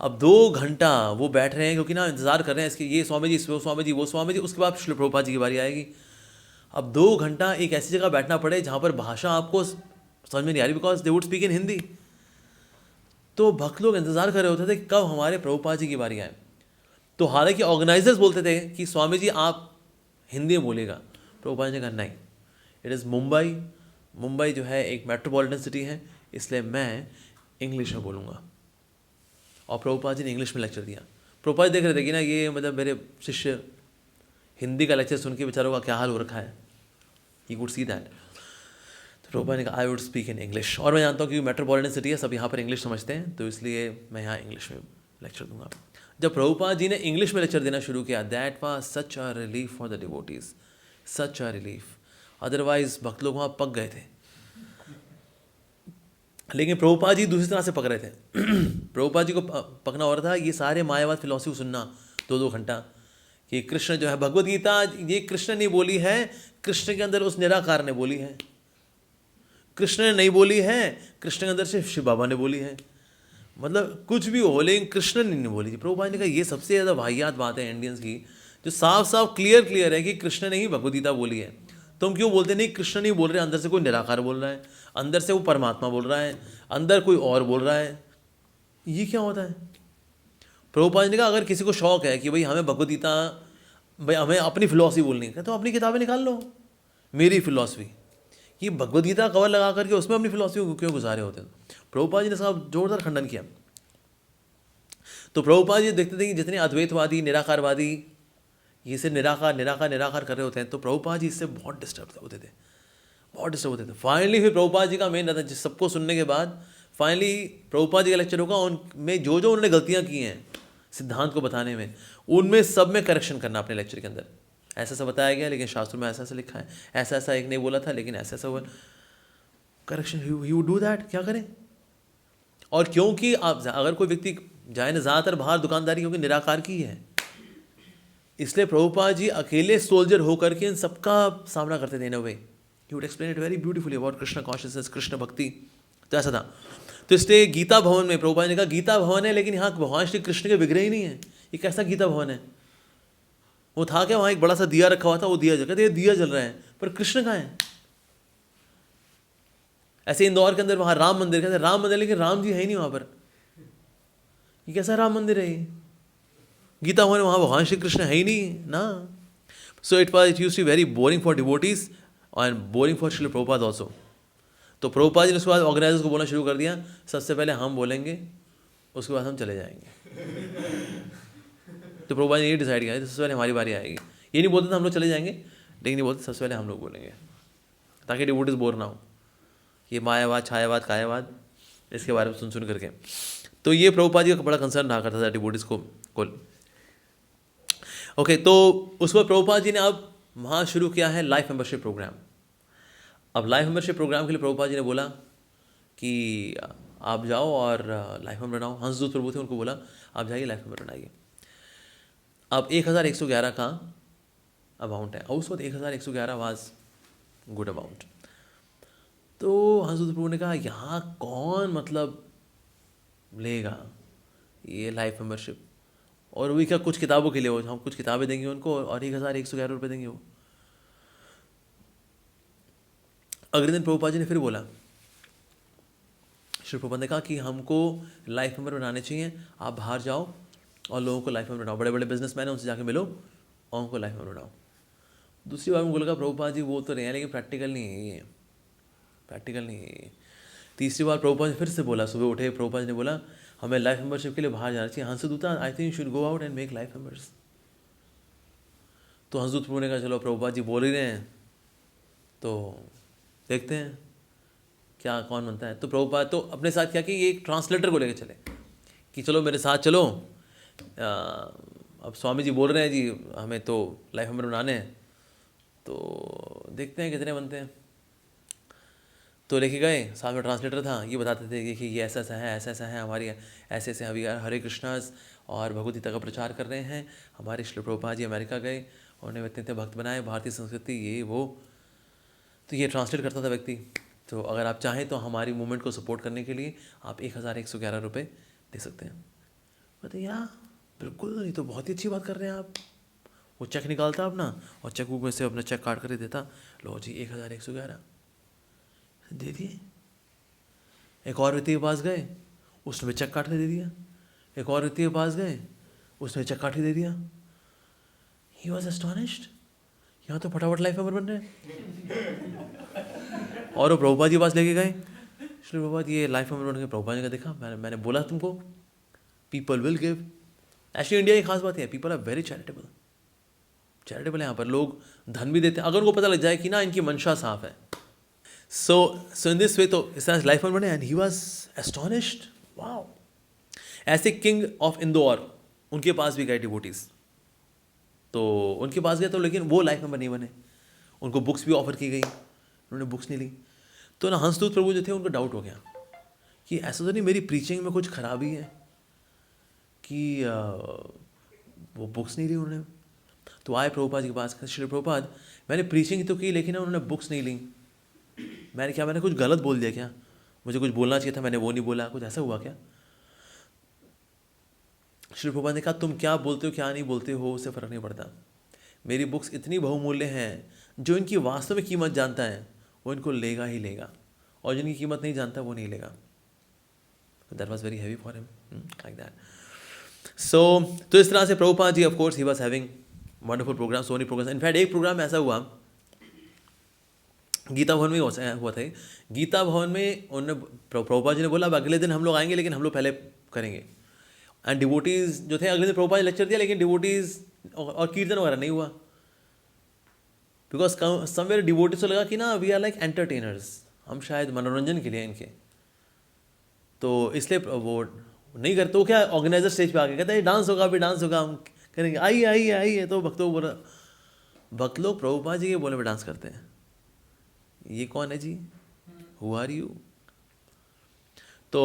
अब 2 घंटा वो बैठ रहे हैं, क्योंकि ना इंतजार कर रहे हैं इसके, ये स्वामी जी, वो स्वामी जी, वो स्वामी जी, उसके बाद श्री प्रभुपाद जी की बारी आएगी। अब 2 घंटा एक ऐसी जगह बैठना पड़े जहाँ पर भाषा आपको समझ में नहीं आ रही, because they would speak in Hindi. तो भक्त लोग इंतज़ार कर रहे होते थे कि कब हमारे प्रभुपाद जी की बारी आए। तो हालांकि ऑर्गेनाइजर्स बोलते थे कि स्वामी जी आप हिंदी में बोलेगा। प्रभुपाद जी ने कहा नहीं, इट इज़ मुंबई, मुंबई जो है एक मेट्रोपॉलिटन सिटी है, इसलिए मैं इंग्लिश में बोलूँगा। और प्रभुपाद जी ने इंग्लिश में लेक्चर दिया। प्रभुपाद देख रहे थे कि ना ये मतलब मेरे शिष्य हिंदी का लेक्चर सुन के बेचारों का क्या हाल हो रखा है, ही कुड सी दैट। तो प्रभुपाद ने कहा I would speak in English. और मैं जानता हूँ कि मेट्रोपॉलिटन सिटी है, सब यहाँ पर इंग्लिश समझते हैं, तो इसलिए मैं यहाँ इंग्लिश में लेक्चर दूंगा। जब प्रभुपाद जी ने इंग्लिश में लेक्चर देना शुरू किया, that was such a relief for the devotees, such a relief. Otherwise भक्त लोग वहाँ पक गए थे। लेकिन प्रभुपाद जी दूसरी तरह से पक रहे थे। प्रभुपाद जी को पकना हो रहा था ये सारे मायावाद फिलॉसफी सुनना 2-2 घंटा, कि कृष्ण जो है, भगवद गीता ये कृष्ण ने बोली है, कृष्ण के अंदर उस निराकार ने बोली है, कृष्ण ने नहीं बोली है, कृष्ण के अंदर से शिव बाबा ने बोली है। मतलब कुछ भी हो, लेकिन कृष्ण ने नहीं बोली थी। प्रभुपाद ने कहा ये सबसे ज़्यादा वाहियात बात है इंडियंस की, जो साफ साफ क्लियर है कि कृष्ण ने ही भगवद गीता बोली है। तुम क्यों बोलते नहीं कृष्ण नहीं बोल रहे, अंदर से कोई निराकार बोल रहा है, अंदर से वो परमात्मा बोल रहा है, अंदर कोई और बोल रहा है, ये क्या होता है? प्रभुपाद ने कहा अगर किसी को शौक है कि भाई हमें भगवद गीता, भाई हमें अपनी फिलॉसफी बोलनी है, तो अपनी किताबें निकाल लो, मेरी फिलॉसफी। ये भगवद गीता कवर लगा करके उसमें अपनी फिलॉसफी क्यों गुजारे होते हैं? प्रभुपाद जी ने साहब जोरदार खंडन किया। तो प्रभुपाद जी देखते थे कि जितने अद्वैतवादी, निराकारवादी ये से निराकार निराकार निराकार कर रहे होते हैं, तो प्रभुपाद जी इससे बहुत डिस्टर्ब होते थे। बहुत डिस्टर्ब होते थे। फाइनली फिर प्रभुपाद जी का मेन रहता है, सबको सुनने के बाद फाइनली प्रभुपाद जी का लेक्चर होगा, उनमें जो जो उन्होंने गलतियाँ की हैं सिद्धांत को बताने में, उनमें सब में करेक्शन करना अपने लेक्चर के अंदर। ऐसा ऐसा बताया गया लेकिन शास्त्रों में ऐसा ऐसा लिखा है, ऐसा ऐसा एक ने बोला था लेकिन ऐसा ऐसा हुआ, correction he would do that. क्या करें? और क्योंकि आप अगर कोई व्यक्ति जाए ना, ज़्यादातर बाहर दुकानदारी क्योंकि निराकार की है, इसलिए प्रभुपाद जी अकेले सोल्जर होकर के इन सबका सामना करते थे in a way. He would explain it very beautifully about Krishna consciousness, Krishna bhakti. तो ऐसा था। तो इसलिए गीता भवन में प्रभुपाद ने कहा गीता भवन है लेकिन यहाँ भगवान श्री कृष्ण के विग्रह ही नहीं है। ये कैसा गीता भवन है? वो था क्या, वहाँ एक बड़ा सा दिया रखा हुआ था, वो दिया जल, कहते ये दिया जल रहा है पर कृष्ण कहाँ है? ऐसे इंदौर के अंदर वहाँ राम मंदिर, कहते राम मंदिर लेकिन राम जी है ही नहीं वहाँ पर। ये कैसा राम मंदिर है? ये गीता भवन, वहाँ भगवान श्री कृष्ण है ही नहीं ना। So it used to be very boring for devotees and boring for Srila Prabhupada also. तो प्रभुपाद जी ने उसके बाद ऑर्गेनाइजर्स को बोलना शुरू कर दिया, सबसे पहले हम बोलेंगे उसके बाद हम चले जाएंगे। तो प्रभुपाद ने ये डिसाइड किया सबसे पहले हमारी बारी आएगी। ये नहीं बोलते थे हम लोग चले जाएंगे, लेकिन ये बोलते सबसे पहले हम लोग बोलेंगे ताकि डिवोटीज बोर ना हो। ये मायावाद, छायावाद, कायावाद, इसके बारे में सुन करके। तो ये प्रभुपाद जी का बड़ा कंसर्न रहा करता था डिवोटीज को। ओके, तो उस पर प्रभुपाद जी ने अब वहाँ शुरू किया है लाइफ मेंबरशिप प्रोग्राम। अब लाइफ मेंबरशिप प्रोग्राम के लिए प्रभुपाद जी ने बोला कि आप जाओ और लाइफ मेंबर बनाओ। हंसदूत प्रभु थे, उनको बोला आप जाइए लाइफ मेंबर बनाइए। अब 1111 का अमाउंट है और उस वक्त 1111 वाज गुड अमाउंट। तो हंसदूत प्रभु ने कहा यहाँ कौन मतलब लेगा ये लाइफ मेंबरशिप, और वही क्या कुछ किताबों के लिए हो, हम कुछ किताबें देंगे उनको और 1111 रुपये देंगे वो। अगले दिन प्रभुपाद जी ने फिर बोला, श्री प्रभुपाद ने कहा कि हमको लाइफ मेंबर बनाने चाहिए, आप बाहर जाओ और लोगों को लाइफ मेंबर बनाओ, बड़े बड़े बिजनेसमैन हैं उनसे जाके मिलो और उनको लाइफ मेंबर बनाओ। दूसरी बार उनको लगा प्रभुपाद जी वो तो रहे हैं लेकिन प्रैक्टिकल नहीं है ये, प्रैक्टिकल नहीं है ये। तीसरी बार प्रभुपाद जी फिर से बोला, सुबह उठे प्रभुपाद जी ने बोला हमें लाइफ मेंबरशिप के लिए बाहर जाना चाहिए। Hansadutta, I think you should go out and make life members. तो हंसदूत प्रभु ने कहा चलो प्रभुपाद जी बोल ही रहे हैं तो देखते हैं क्या कौन बनता है। तो प्रभुपाद तो अपने साथ क्या कि ये एक ट्रांसलेटर को लेके चले कि चलो मेरे साथ चलो, अब स्वामी जी बोल रहे हैं जी हमें तो लाइफ मेंबर बनाने हैं, तो देखते हैं कितने बनते हैं। तो लेके गए, साथ में ट्रांसलेटर था, ये बताते थे कि ये ऐसा ऐसा है, ऐसा ऐसा है, हमारी ऐसे ऐसे अभी हरे कृष्णास और भगवद गीता का प्रचार कर रहे हैं। हमारे श्री प्रभुपाद जी अमेरिका गए, उन्होंने इतने इतने भक्त बनाए, भारतीय संस्कृति ये वो। तो ये ट्रांसलेट करता था व्यक्ति। तो अगर आप चाहें तो हमारी मूवमेंट को सपोर्ट करने के लिए आप 1111 रुपये दे सकते हैं। कहते यार बिल्कुल, नहीं तो बहुत ही अच्छी बात कर रहे हैं आप। वो चेक निकालता अपना और चेक बुक में से अपना चेक काट कर ही देता, लो जी 1111 दे दिए। एक और व्यक्ति के पास गए, उसने चेक काट के दे दिया। एक और व्यक्ति के पास गए, उसने चेक काट के दे दिया। ही वॉज एस्टॉनिश्ड, यहाँ तो फटाफट लाइफ मेंबर बन रहे हैं। और वो प्रभुपाद जी के पास लेके गए, श्री प्रभुपाद ये लाइफ मेंबर बन के। प्रभुपाद जी का देखा, मैंने बोला तुमको people will give. Actually India की खास बात है, people are very charitable, charitable है यहाँ पर। लोग धन भी देते हैं अगर उनको पता लग जाए कि ना इनकी मंशा साफ है। सो इन दिस वे तो इस तरह लाइफ मेंबर बने and he was astonished, wow. ऐसे किंग ऑफ इंदौर, उनके पास भी गए डिवोटीज, तो उनके पास गए तो लेकिन वो लाइफ मेंबर नहीं बने। उनको बुक्स भी ऑफर की गई, उन्होंने बुक्स नहीं ली। तो ना हंसदूत प्रभु जो थे उनको डाउट हो गया कि ऐसा तो नहीं मेरी प्रीचिंग में कुछ खराबी है कि वो बुक्स नहीं ली उन्होंने। तो आए प्रभुपाद जी के पास, श्री प्रभुपाद मैंने प्रीचिंग तो की लेकिन उन्होंने बुक्स नहीं ली, मैंने कुछ गलत बोल दिया क्या? मुझे कुछ बोलना चाहिए था, मैंने वो नहीं बोला, कुछ ऐसा हुआ क्या? श्री प्रभुपाद ने कहा तुम क्या बोलते हो क्या नहीं बोलते हो उससे फ़र्क नहीं पड़ता, मेरी बुक्स इतनी बहुमूल्य हैं, जो इनकी वास्तव में कीमत जानता है वो इनको लेगा ही लेगा, और जिनकी कीमत नहीं जानता वो नहीं लेगा। That was very heavy for him, like that. So तो इस तरह से Prabhupada ji of course he was having wonderful program, so many programs. In fact एक प्रोग्राम ऐसा हुआ गीता भवन में हुआ था। गीता भवन में उन्होंने प्रभुपाद जी ने बोला अब अगले दिन हम लोग आएंगे लेकिन हम लोग पहले करेंगे। एंड डिवोटीज़ जो थे, अगले दिन प्रभुपाद जी लेक्चर दिया लेकिन डिवोटीज़ और कीर्तन वगैरह नहीं हुआ। बिकॉज समवेयर डिवोटीज को लगा कि ना वी आर लाइक एंटरटेनर्स, हम शायद मनोरंजन के लिए इनके, तो इसलिए वो नहीं करते। वो क्या ऑर्गेनाइजर स्टेज पे आके कहते हैं डांस होगा, अभी डांस होगा, हम करेंगे, आइए आइए आइए। तो भक्तों को बोला, भक्त लोग प्रभुपाद जी के बोले में डांस करते हैं, ये कौन है जी, हु आर यू। तो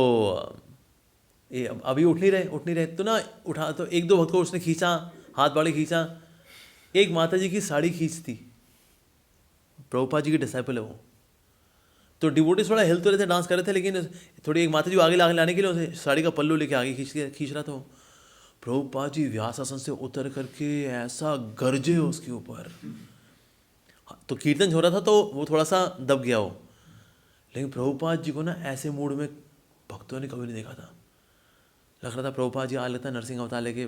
ये अभी उठ नहीं रहे तो ना उठा, तो एक दो भक्त को उसने खींचा, हाथ बाड़े खींचा, एक माता जी की साड़ी खींचती, प्रभुपाद जी की डिसाइपल है वो। तो डिवोटीज थोड़ा हिल तो रहे थे, डांस कर रहे थे, लेकिन थोड़ी एक माता जी आगे लाने के लिए उसे साड़ी का पल्लू लेके आगे खींच रहा था। प्रभुपाद जी व्यासासन से उतर करके ऐसा गरजे उसके ऊपर, तो कीर्तन हो रहा था तो वो थोड़ा सा दब गया वो, लेकिन प्रभुपाद जी को ना ऐसे मूड में भक्तों ने कभी नहीं देखा था। लग रहा था प्रभुपाद जी आ लेता नरसिंह अवतार लेके।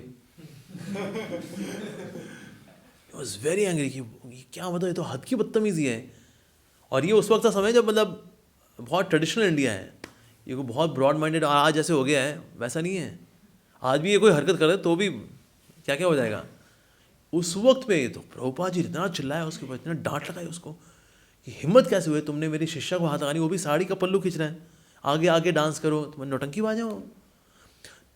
वॉज वेरी एंग्री कि ये क्या मतलब, ये तो हद की बदतमीजी है। और ये उस वक्त का समय जब मतलब बहुत ट्रेडिशनल इंडिया है, ये कोई बहुत ब्रॉड माइंडेड आज जैसे हो गया है वैसा नहीं है। आज भी ये कोई हरकत करे तो भी क्या क्या हो जाएगा। उस वक्त पे तो प्रभुपाद जी इतना चिल्लाया उसके ऊपर, इतना डांट लगाई उसको कि हिम्मत कैसे हुई तुमने मेरी शिष्या को हाथ लगानी, वो भी साड़ी का पल्लू खींच रहा है, आगे आगे डांस करो, तुम नौटंकी बाज हो।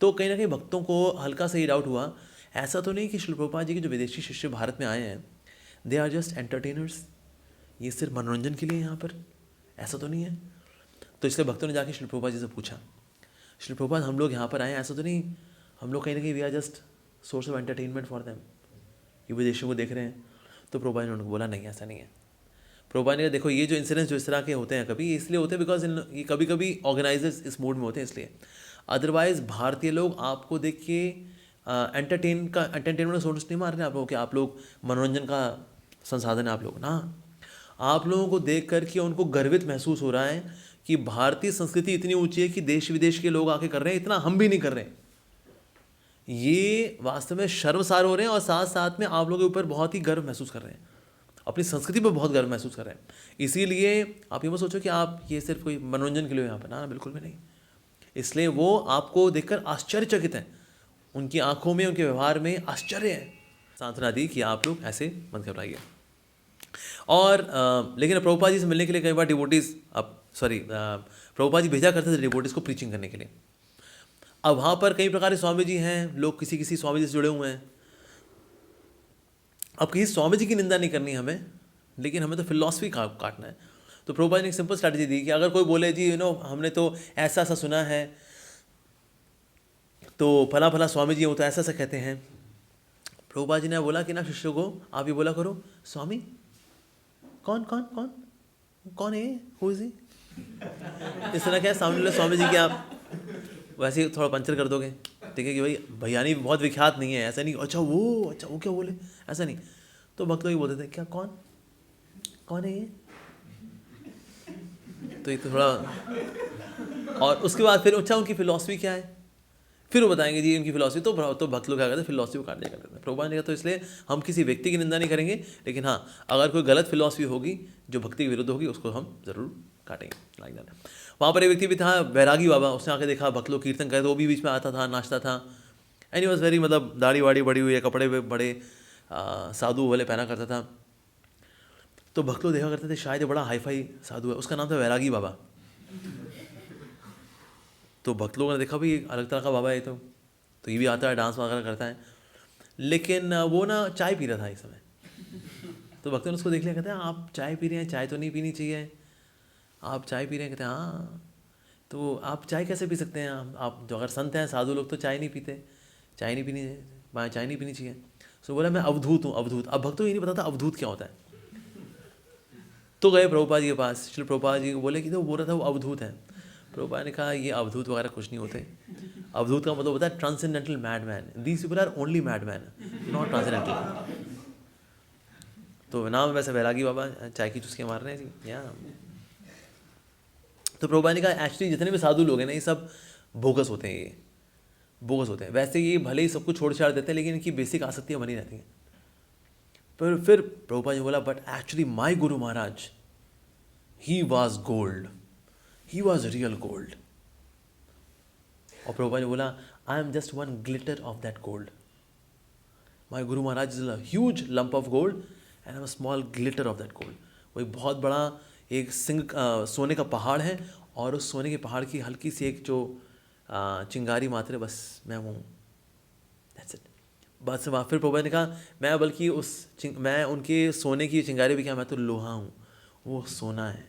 तो कहीं ना कहीं भक्तों को हल्का सा ही डाउट हुआ, ऐसा तो नहीं कि श्रील प्रभुपाद जी के जो विदेशी शिष्य भारत में आए हैं दे आर जस्ट एंटरटेनर्स, ये सिर्फ मनोरंजन के लिए यहाँ पर, ऐसा तो नहीं है। तो इसलिए भक्तों ने जाके श्रील प्रभुपाद जी से पूछा, श्रील प्रभुपाद हम लोग यहाँ पर आए हैं, ऐसा तो नहीं हम लोग कहीं ना कहीं we are just source of entertainment for them, ये विदेशियों को देख रहे हैं। तो प्रभुपाद ने उनको बोला नहीं ऐसा नहीं है। प्रभुपाद ने कहा देखो ये जो इंसिडेंट्स जो इस तरह के होते हैं कभी इसलिए होते हैं बिकॉज ये कभी कभी ऑर्गेनाइजर्स इस मूड में होते हैं इसलिए, अदरवाइज भारतीय लोग आपको देख के एंटरटेनमेंट सोर्स नहीं मार रहे हैं आप लोगों के, आप लोग मनोरंजन का संसाधन है आप लोग ना। आप लोगों को देख कर के उनको गर्वित महसूस हो रहा है कि भारतीय संस्कृति इतनी ऊंची है कि देश विदेश के लोग आके कर रहे हैं, इतना हम भी नहीं कर रहे। ये वास्तव में शर्मसार हो रहे हैं और साथ साथ में आप लोगों के ऊपर बहुत ही गर्व महसूस कर रहे हैं, अपनी संस्कृति पर बहुत गर्व महसूस कर रहे हैं। इसीलिए आप ये मत सोचो कि आप ये सिर्फ कोई मनोरंजन के लिए यहाँ पर, ना बिल्कुल भी नहीं। इसलिए वो आपको देखकर आश्चर्यचकित हैं, उनकी आंखों में उनके व्यवहार में आश्चर्य है। सांत्वना दी कि आप लोग ऐसे मत घबराइए। और लेकिन प्रभुपाद जी से मिलने के लिए कई बार डिवोटीज प्रभुपाद जी भेजा करते थे डिवोटीज को प्रीचिंग करने के लिए। अब वहाँ पर कई प्रकार के स्वामी जी हैं, लोग किसी किसी स्वामी जी से जुड़े हुए हैं। अब किसी स्वामी जी की निंदा नहीं करनी हमें, लेकिन हमें तो फिलॉसफी काटना है। तो प्रभुपाद ने एक सिंपल स्ट्रैटेजी दी कि अगर कोई बोले जी हमने तो ऐसा ऐसा सुना है, तो फला फला स्वामी जी वो तो ऐसा ऐसा कहते हैं। प्रभुपाद जी ने बोला कि ना शिष्यों को आप ये बोला करो, स्वामी कौन कौन कौन कौन है, हु इज ही। इस तरह क्या सामने वाले स्वामी जी की आप वैसे ही थोड़ा पंचर कर दोगे, ठीक है कि भाई भैयानी बहुत विख्यात नहीं है, ऐसा नहीं अच्छा वो क्या बोले, ऐसा नहीं। तो भक्त लोग ही बोलते थे क्या कौन कौन है ये, तो ये तो थोड़ा। और उसके बाद फिर अच्छा उनकी फिलॉसफी क्या है, फिर वो बताएंगे जी उनकी फिलॉसफी। तो भक्त लोग क्या करते हैं फिलॉसफी को काट दिया करते हैं। प्रभुपाद ने कहा तो इसलिए हम किसी व्यक्ति की निंदा नहीं करेंगे, लेकिन हाँ अगर कोई गलत फिलॉसफी होगी जो भक्ति के विरुद्ध होगी उसको हम जरूर काटेंगे, लाइक दैट। वहाँ पर एक व्यक्ति भी था बैरागी बाबा, उसने आके देखा भक्त लोग कीर्तन करे तो वो भी बीच में आता था, नाचता था। एंड ही वॉज वेरी मतलब दाढ़ी वाड़ी बड़ी हुई है, कपड़े बड़े साधु वाले पहना करता था। तो भक्त लोग देखा करते थे शायद ये बड़ा हाई फाई साधु है, उसका नाम था बैरागी बाबा। तो भक्त लोगों ने देखा भाई अलग तरह का बाबा है तो ये भी आता है, डांस वगैरह करता है, लेकिन वो ना चाय पी रहा था इस समय। तो भक्तों ने उसको देख लिया, कहते हैं आप चाय पी रहे हैं, चाय तो नहीं पीनी चाहिए, आप चाय पी रहे हैं। कहते हैं हाँ तो आप चाय कैसे पी सकते हैं, आप जो अगर संत हैं साधु लोग तो चाय नहीं पीते, चाय नहीं पीनी चाहिए। सो बोला मैं अवधूत हूँ, अवधूत। अब भक्तों को ये नहीं पता था अवधूत क्या होता है। तो गए प्रभुपाद जी के पास, श्री प्रभुपाद जी को बोले कि तो बोल रहा था वो अवधूत है। प्रभुपाद ने कहा ये अवधूत वगैरह कुछ नहीं होते, अवधूत का मतलब होता है transcendental madman, these people are only madman not transcendental. तो नाम वैसे वैरागी बाबा चाय की चुस्कियाँ मार रहे हैं जी या। तो प्रभुपाद ने कहा एक्चुअली जितने भी साधु लोग हैं ना ये सब बोगस होते हैं, ये बोगस होते हैं। वैसे ये भले ही सब कुछ छोड़ छाड़ देते हैं लेकिन इनकी बेसिक आसक्तियाँ बनी रहती हैं। पर फिर प्रभुपाद जी बोला but actually my guru Maharaj he was gold, he was real gold. और प्रभुपाद ने बोला I am just one glitter of that gold. My guru Maharaj is a huge lump of gold and a small glitter of that gold. वो एक बहुत बड़ा एक सोने का पहाड़ है, और उस सोने के पहाड़ की हल्की सी एक जो चिंगारी मात्र है, बस मैं वो हूँ, दैट्स इट। बस वहाँ फिर प्रभु ने कहा मैं बल्कि मैं उनके सोने की चिंगारी भी क्या, मैं तो लोहा हूँ, वो सोना है।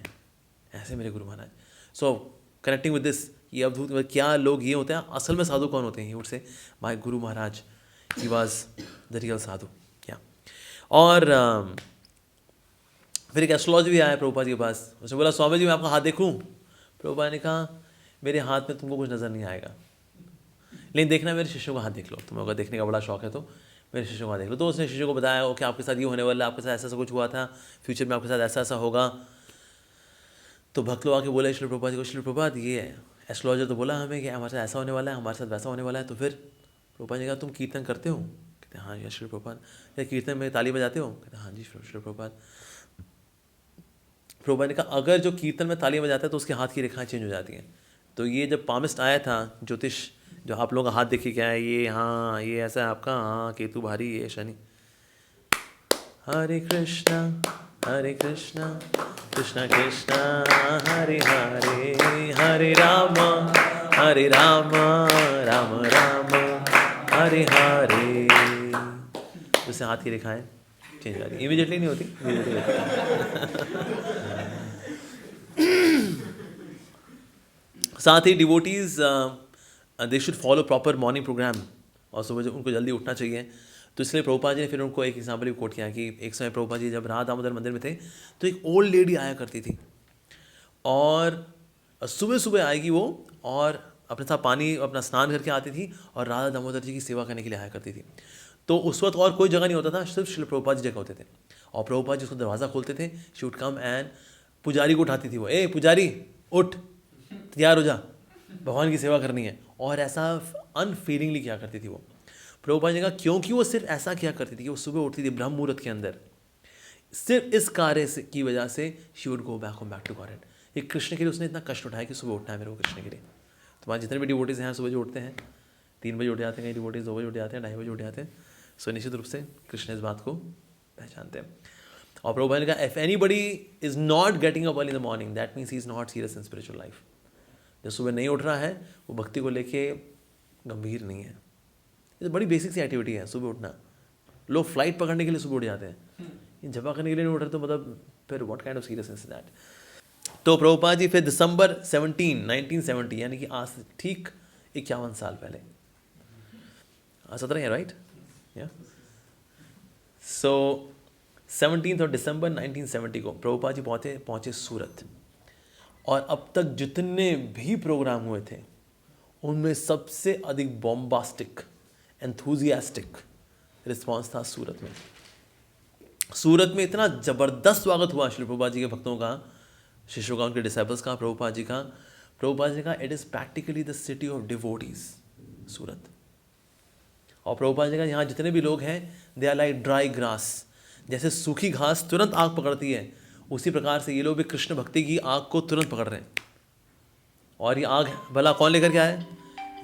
ऐसे मेरे गुरु महाराज। सो कनेक्टिंग विद दिस, ये अद्भुत क्या लोग ये होते हैं, असल में साधु कौन होते हैं, उठ से my guru Maharaj, he was the real साधु। क्या और फिर एक एस्ट्रोलॉजी भी आया प्रभुपाद के पास, उसने बोला स्वामी जी मैं आपका हाथ देखूं। प्रभुपाद ने कहा मेरे हाथ में तुमको कुछ नज़र नहीं आएगा, लेकिन देखना मेरे शिष्यों का हाथ देख लो, तुम्हें अगर देखने का बड़ा शौक है तो मेरे शिष्यों का हाथ देख लो। तो उसने शिष्यों को बताया कि आपके साथ ये होने वाला है, आपके साथ ऐसा ऐसा कुछ हुआ था, फ्यूचर में आपके साथ ऐसा ऐसा होगा। तो भक्त लोग आके बोले श्री प्रभुपाद को, श्री प्रभुपाद ये एस्ट्रोलॉजर तो बोला हमें कि हमारे साथ ऐसा होने वाला है, हमारे साथ वैसा होने वाला है। तो फिर प्रभुपाद ने कहा तुम कीर्तन करते हो? कहते हाँ जी श्री प्रभुपाद। क्या कीर्तन में ताली बजाते हो? कहते हाँ जी श्री प्रभुपाद। प्रभुपाद ने कहा अगर जो कीर्तन में ताली बजाता है तो उसके हाथ की रेखाएं चेंज हो जाती हैं। तो ये जब पामिस्ट आया था ज्योतिष, जो आप लोगों का हाथ देखिए क्या है ये, हाँ ये ऐसा है आपका, हाँ केतु भारी, ये शनि। हरे कृष्णा कृष्णा कृष्णा हरे हरे, हरे राम राम राम हरे हरे। उससे हाथ की रेखाएं चेंज हो जाती, इमीडिएटली नहीं होती, immediately साथ ही devotees they should follow proper morning program, और सुबह उनको जल्दी उठना चाहिए। तो इसलिए प्रभुपाद जी ने फिर उनको एक एग्जाम्पल भी कोट किया कि एक समय प्रभुपाद जी जब राधा दामोदर मंदिर में थे तो एक ओल्ड लेडी आया करती थी, और सुबह सुबह आएगी वो, और अपने साथ पानी अपना स्नान करके आती थी, और राधा दामोदर जी की सेवा करने के लिए आया करती थी। तो उस वक्त और कोई जगह नहीं होता था, सिर्फ श्री प्रभुपाद जी जगह होते थे, और प्रभुपाद जी उसको दरवाज़ा खोलते थे, शी वुड कम एंड पुजारी को उठाती थी वो, ए पुजारी उठ तैयार हो जा, भगवान की सेवा करनी है। और ऐसा अनफीलिंगली किया करती थी वो। प्रभुपाद जी ने कहा क्योंकि वो सिर्फ ऐसा किया करती थी कि वो सुबह उठती थी ब्रह्म मुहूर्त के अंदर, सिर्फ इस कार्य से की वजह से she would go back to God. ये कृष्ण के लिए उसने इतना कष्ट उठाया कि सुबह उठना है मेरे को कृष्ण के लिए। तुम्हारे जितने भी डिवोटीज हैं सुबह जो उठते हैं, 3 बजे उठ जाते हैं, कई डिवोटीज 2 बजे उठ जाते हैं, 2:30 बजे उठ जाते हैं, सो निश्चित रूप से कृष्ण इस बात को पहचानते हैं। और प्रभुपाद ने कहा if anybody is not getting up early in the morning that means he is not serious in spiritual life. जो सुबह नहीं उठ रहा है वो भक्ति को लेके गंभीर नहीं है। ये तो बड़ी बेसिक सी एक्टिविटी है सुबह उठना। लोग फ्लाइट पकड़ने के लिए सुबह उठ जाते हैं, ये जमा करने के लिए नहीं उठ रहे, तो मतलब फिर what kind of seriousness is that. तो प्रभुपाद जी फिर दिसंबर 1970 यानी कि आज से ठीक 51 साल पहले, 17 है राइट, या सो 17 दिसंबर 1970 को प्रभुपाद जी पहुँचे सूरत। और अब तक जितने भी प्रोग्राम हुए थे उनमें सबसे अधिक बॉम्बास्टिक एंथुजियास्टिक रिस्पांस था सूरत में। सूरत में इतना ज़बरदस्त स्वागत हुआ श्री प्रभुपाद जी के भक्तों का, शिष्यों का, उनके डिसाइपल्स का, प्रभुपाद जी का। प्रभुपाद जी का it is practically the city of devotees Surat. और प्रभुपाद जी का यहाँ जितने भी लोग हैं they are like dry grass, जैसे सूखी घास तुरंत आग पकड़ती है, उसी प्रकार से ये लोग भी कृष्ण भक्ति की आग को तुरंत पकड़ रहे हैं। और ये आग भला कौन लेकर के आए?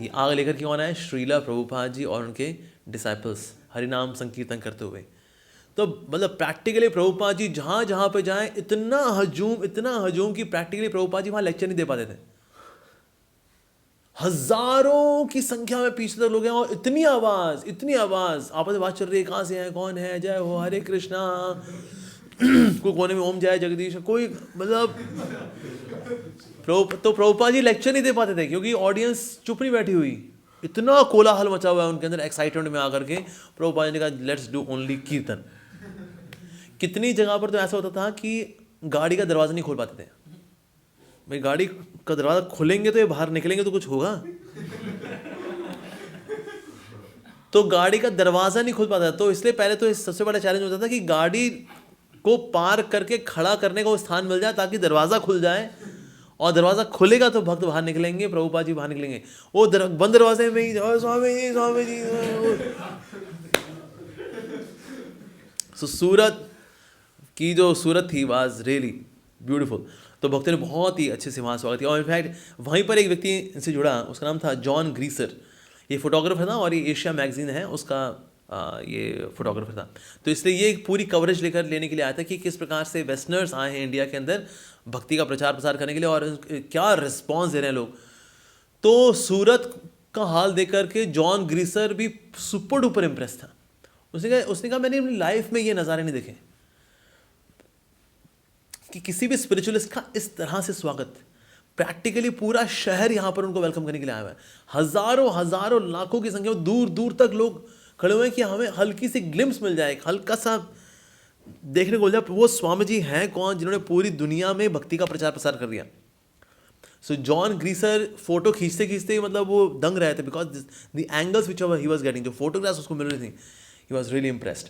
ये आग लेकर के कौन आए? श्रीला प्रभुपाद जी और उनके डिसाइपल्स हरिनाम संकीर्तन करते हुए। तो मतलब प्रैक्टिकली प्रभुपाद जी जहाँ जहाँ पे जाएं इतना हजूम कि प्रैक्टिकली प्रभुपाद जी वहाँ लेक्चर नहीं दे पाते थे। हजारों की संख्या में पीछे तक लोग हैं, और इतनी आवाज़ आपस में बात चल रही है, कहाँ से है, कौन है, जय हो हरे कृष्णा, कोई कोने में ओम जय जगदीश, कोई मतलब तो प्रभुपाद जी लेक्चर नहीं दे पाते थे क्योंकि ऑडियंस चुप नहीं बैठी हुई, इतना कोलाहल मचा हुआ है उनके अंदर एक्साइटमेंट में आकर के। प्रभुपाद ने कहा लेट्स डू ओनली कीर्तन। कितनी जगह पर तो ऐसा होता था कि गाड़ी का दरवाज़ा नहीं खोल पाते थे। भाई गाड़ी का दरवाज़ा खोलेंगे तो ये बाहर निकलेंगे तो कुछ होगा, तो गाड़ी का दरवाज़ा नहीं खुल पाता। तो इसलिए पहले तो सबसे बड़ा चैलेंज होता था कि गाड़ी को पार्क करके खड़ा करने का स्थान मिल जाए ताकि दरवाज़ा खुल जाए, और दरवाज़ा खुलेगा तो भक्त बाहर निकलेंगे, प्रभुपाद जी बाहर निकलेंगे। वो बंद दरवाजे में ही स्वामी जी। सो सूरत की जो सूरत थी वाज रियली ब्यूटीफुल। तो भक्तों ने बहुत ही अच्छे से वहाँ स्वागत किया। और इनफैक्ट वहीं पर एक व्यक्ति इनसे जुड़ा, उसका नाम था जॉन ग्रीसर। ये फोटोग्राफर था और ये एशिया मैगजीन है उसका ये फोटोग्राफर था। तो इसलिए ये एक पूरी कवरेज लेने के लिए आया था कि किस प्रकार से वेस्टर्नर्स आए हैं इंडिया के अंदर भक्ति का प्रचार प्रसार करने के लिए और क्या रिस्पॉन्स दे रहे हैं लोग। तो सूरत का हाल देख करके जॉन ग्रीसर भी सुपर डुपर इम्प्रेस था। उसने कहा मैंने अपनी लाइफ में ये नज़ारे नहीं देखे कि किसी भी स्पिरिचुअलिस्ट का इस तरह से स्वागत। प्रैक्टिकली पूरा शहर यहाँ पर उनको वेलकम करने के लिए आया हुआ है। हजारों हजारों लाखों की संख्या में दूर दूर तक लोग खड़े हुए हैं कि हमें हल्की सी ग्लिम्स मिल जाए, हल्का सा देखने को मिल जाए वो स्वामी जी हैं कौन जिन्होंने पूरी दुनिया में भक्ति का प्रचार प्रसार कर दिया। सो जॉन ग्रीसर फोटो खींचते खींचते मतलब वो दंग रहे थे because the angles which he was getting, जो फोटोग्राफ्स उसको मिल रही थी, he was really impressed.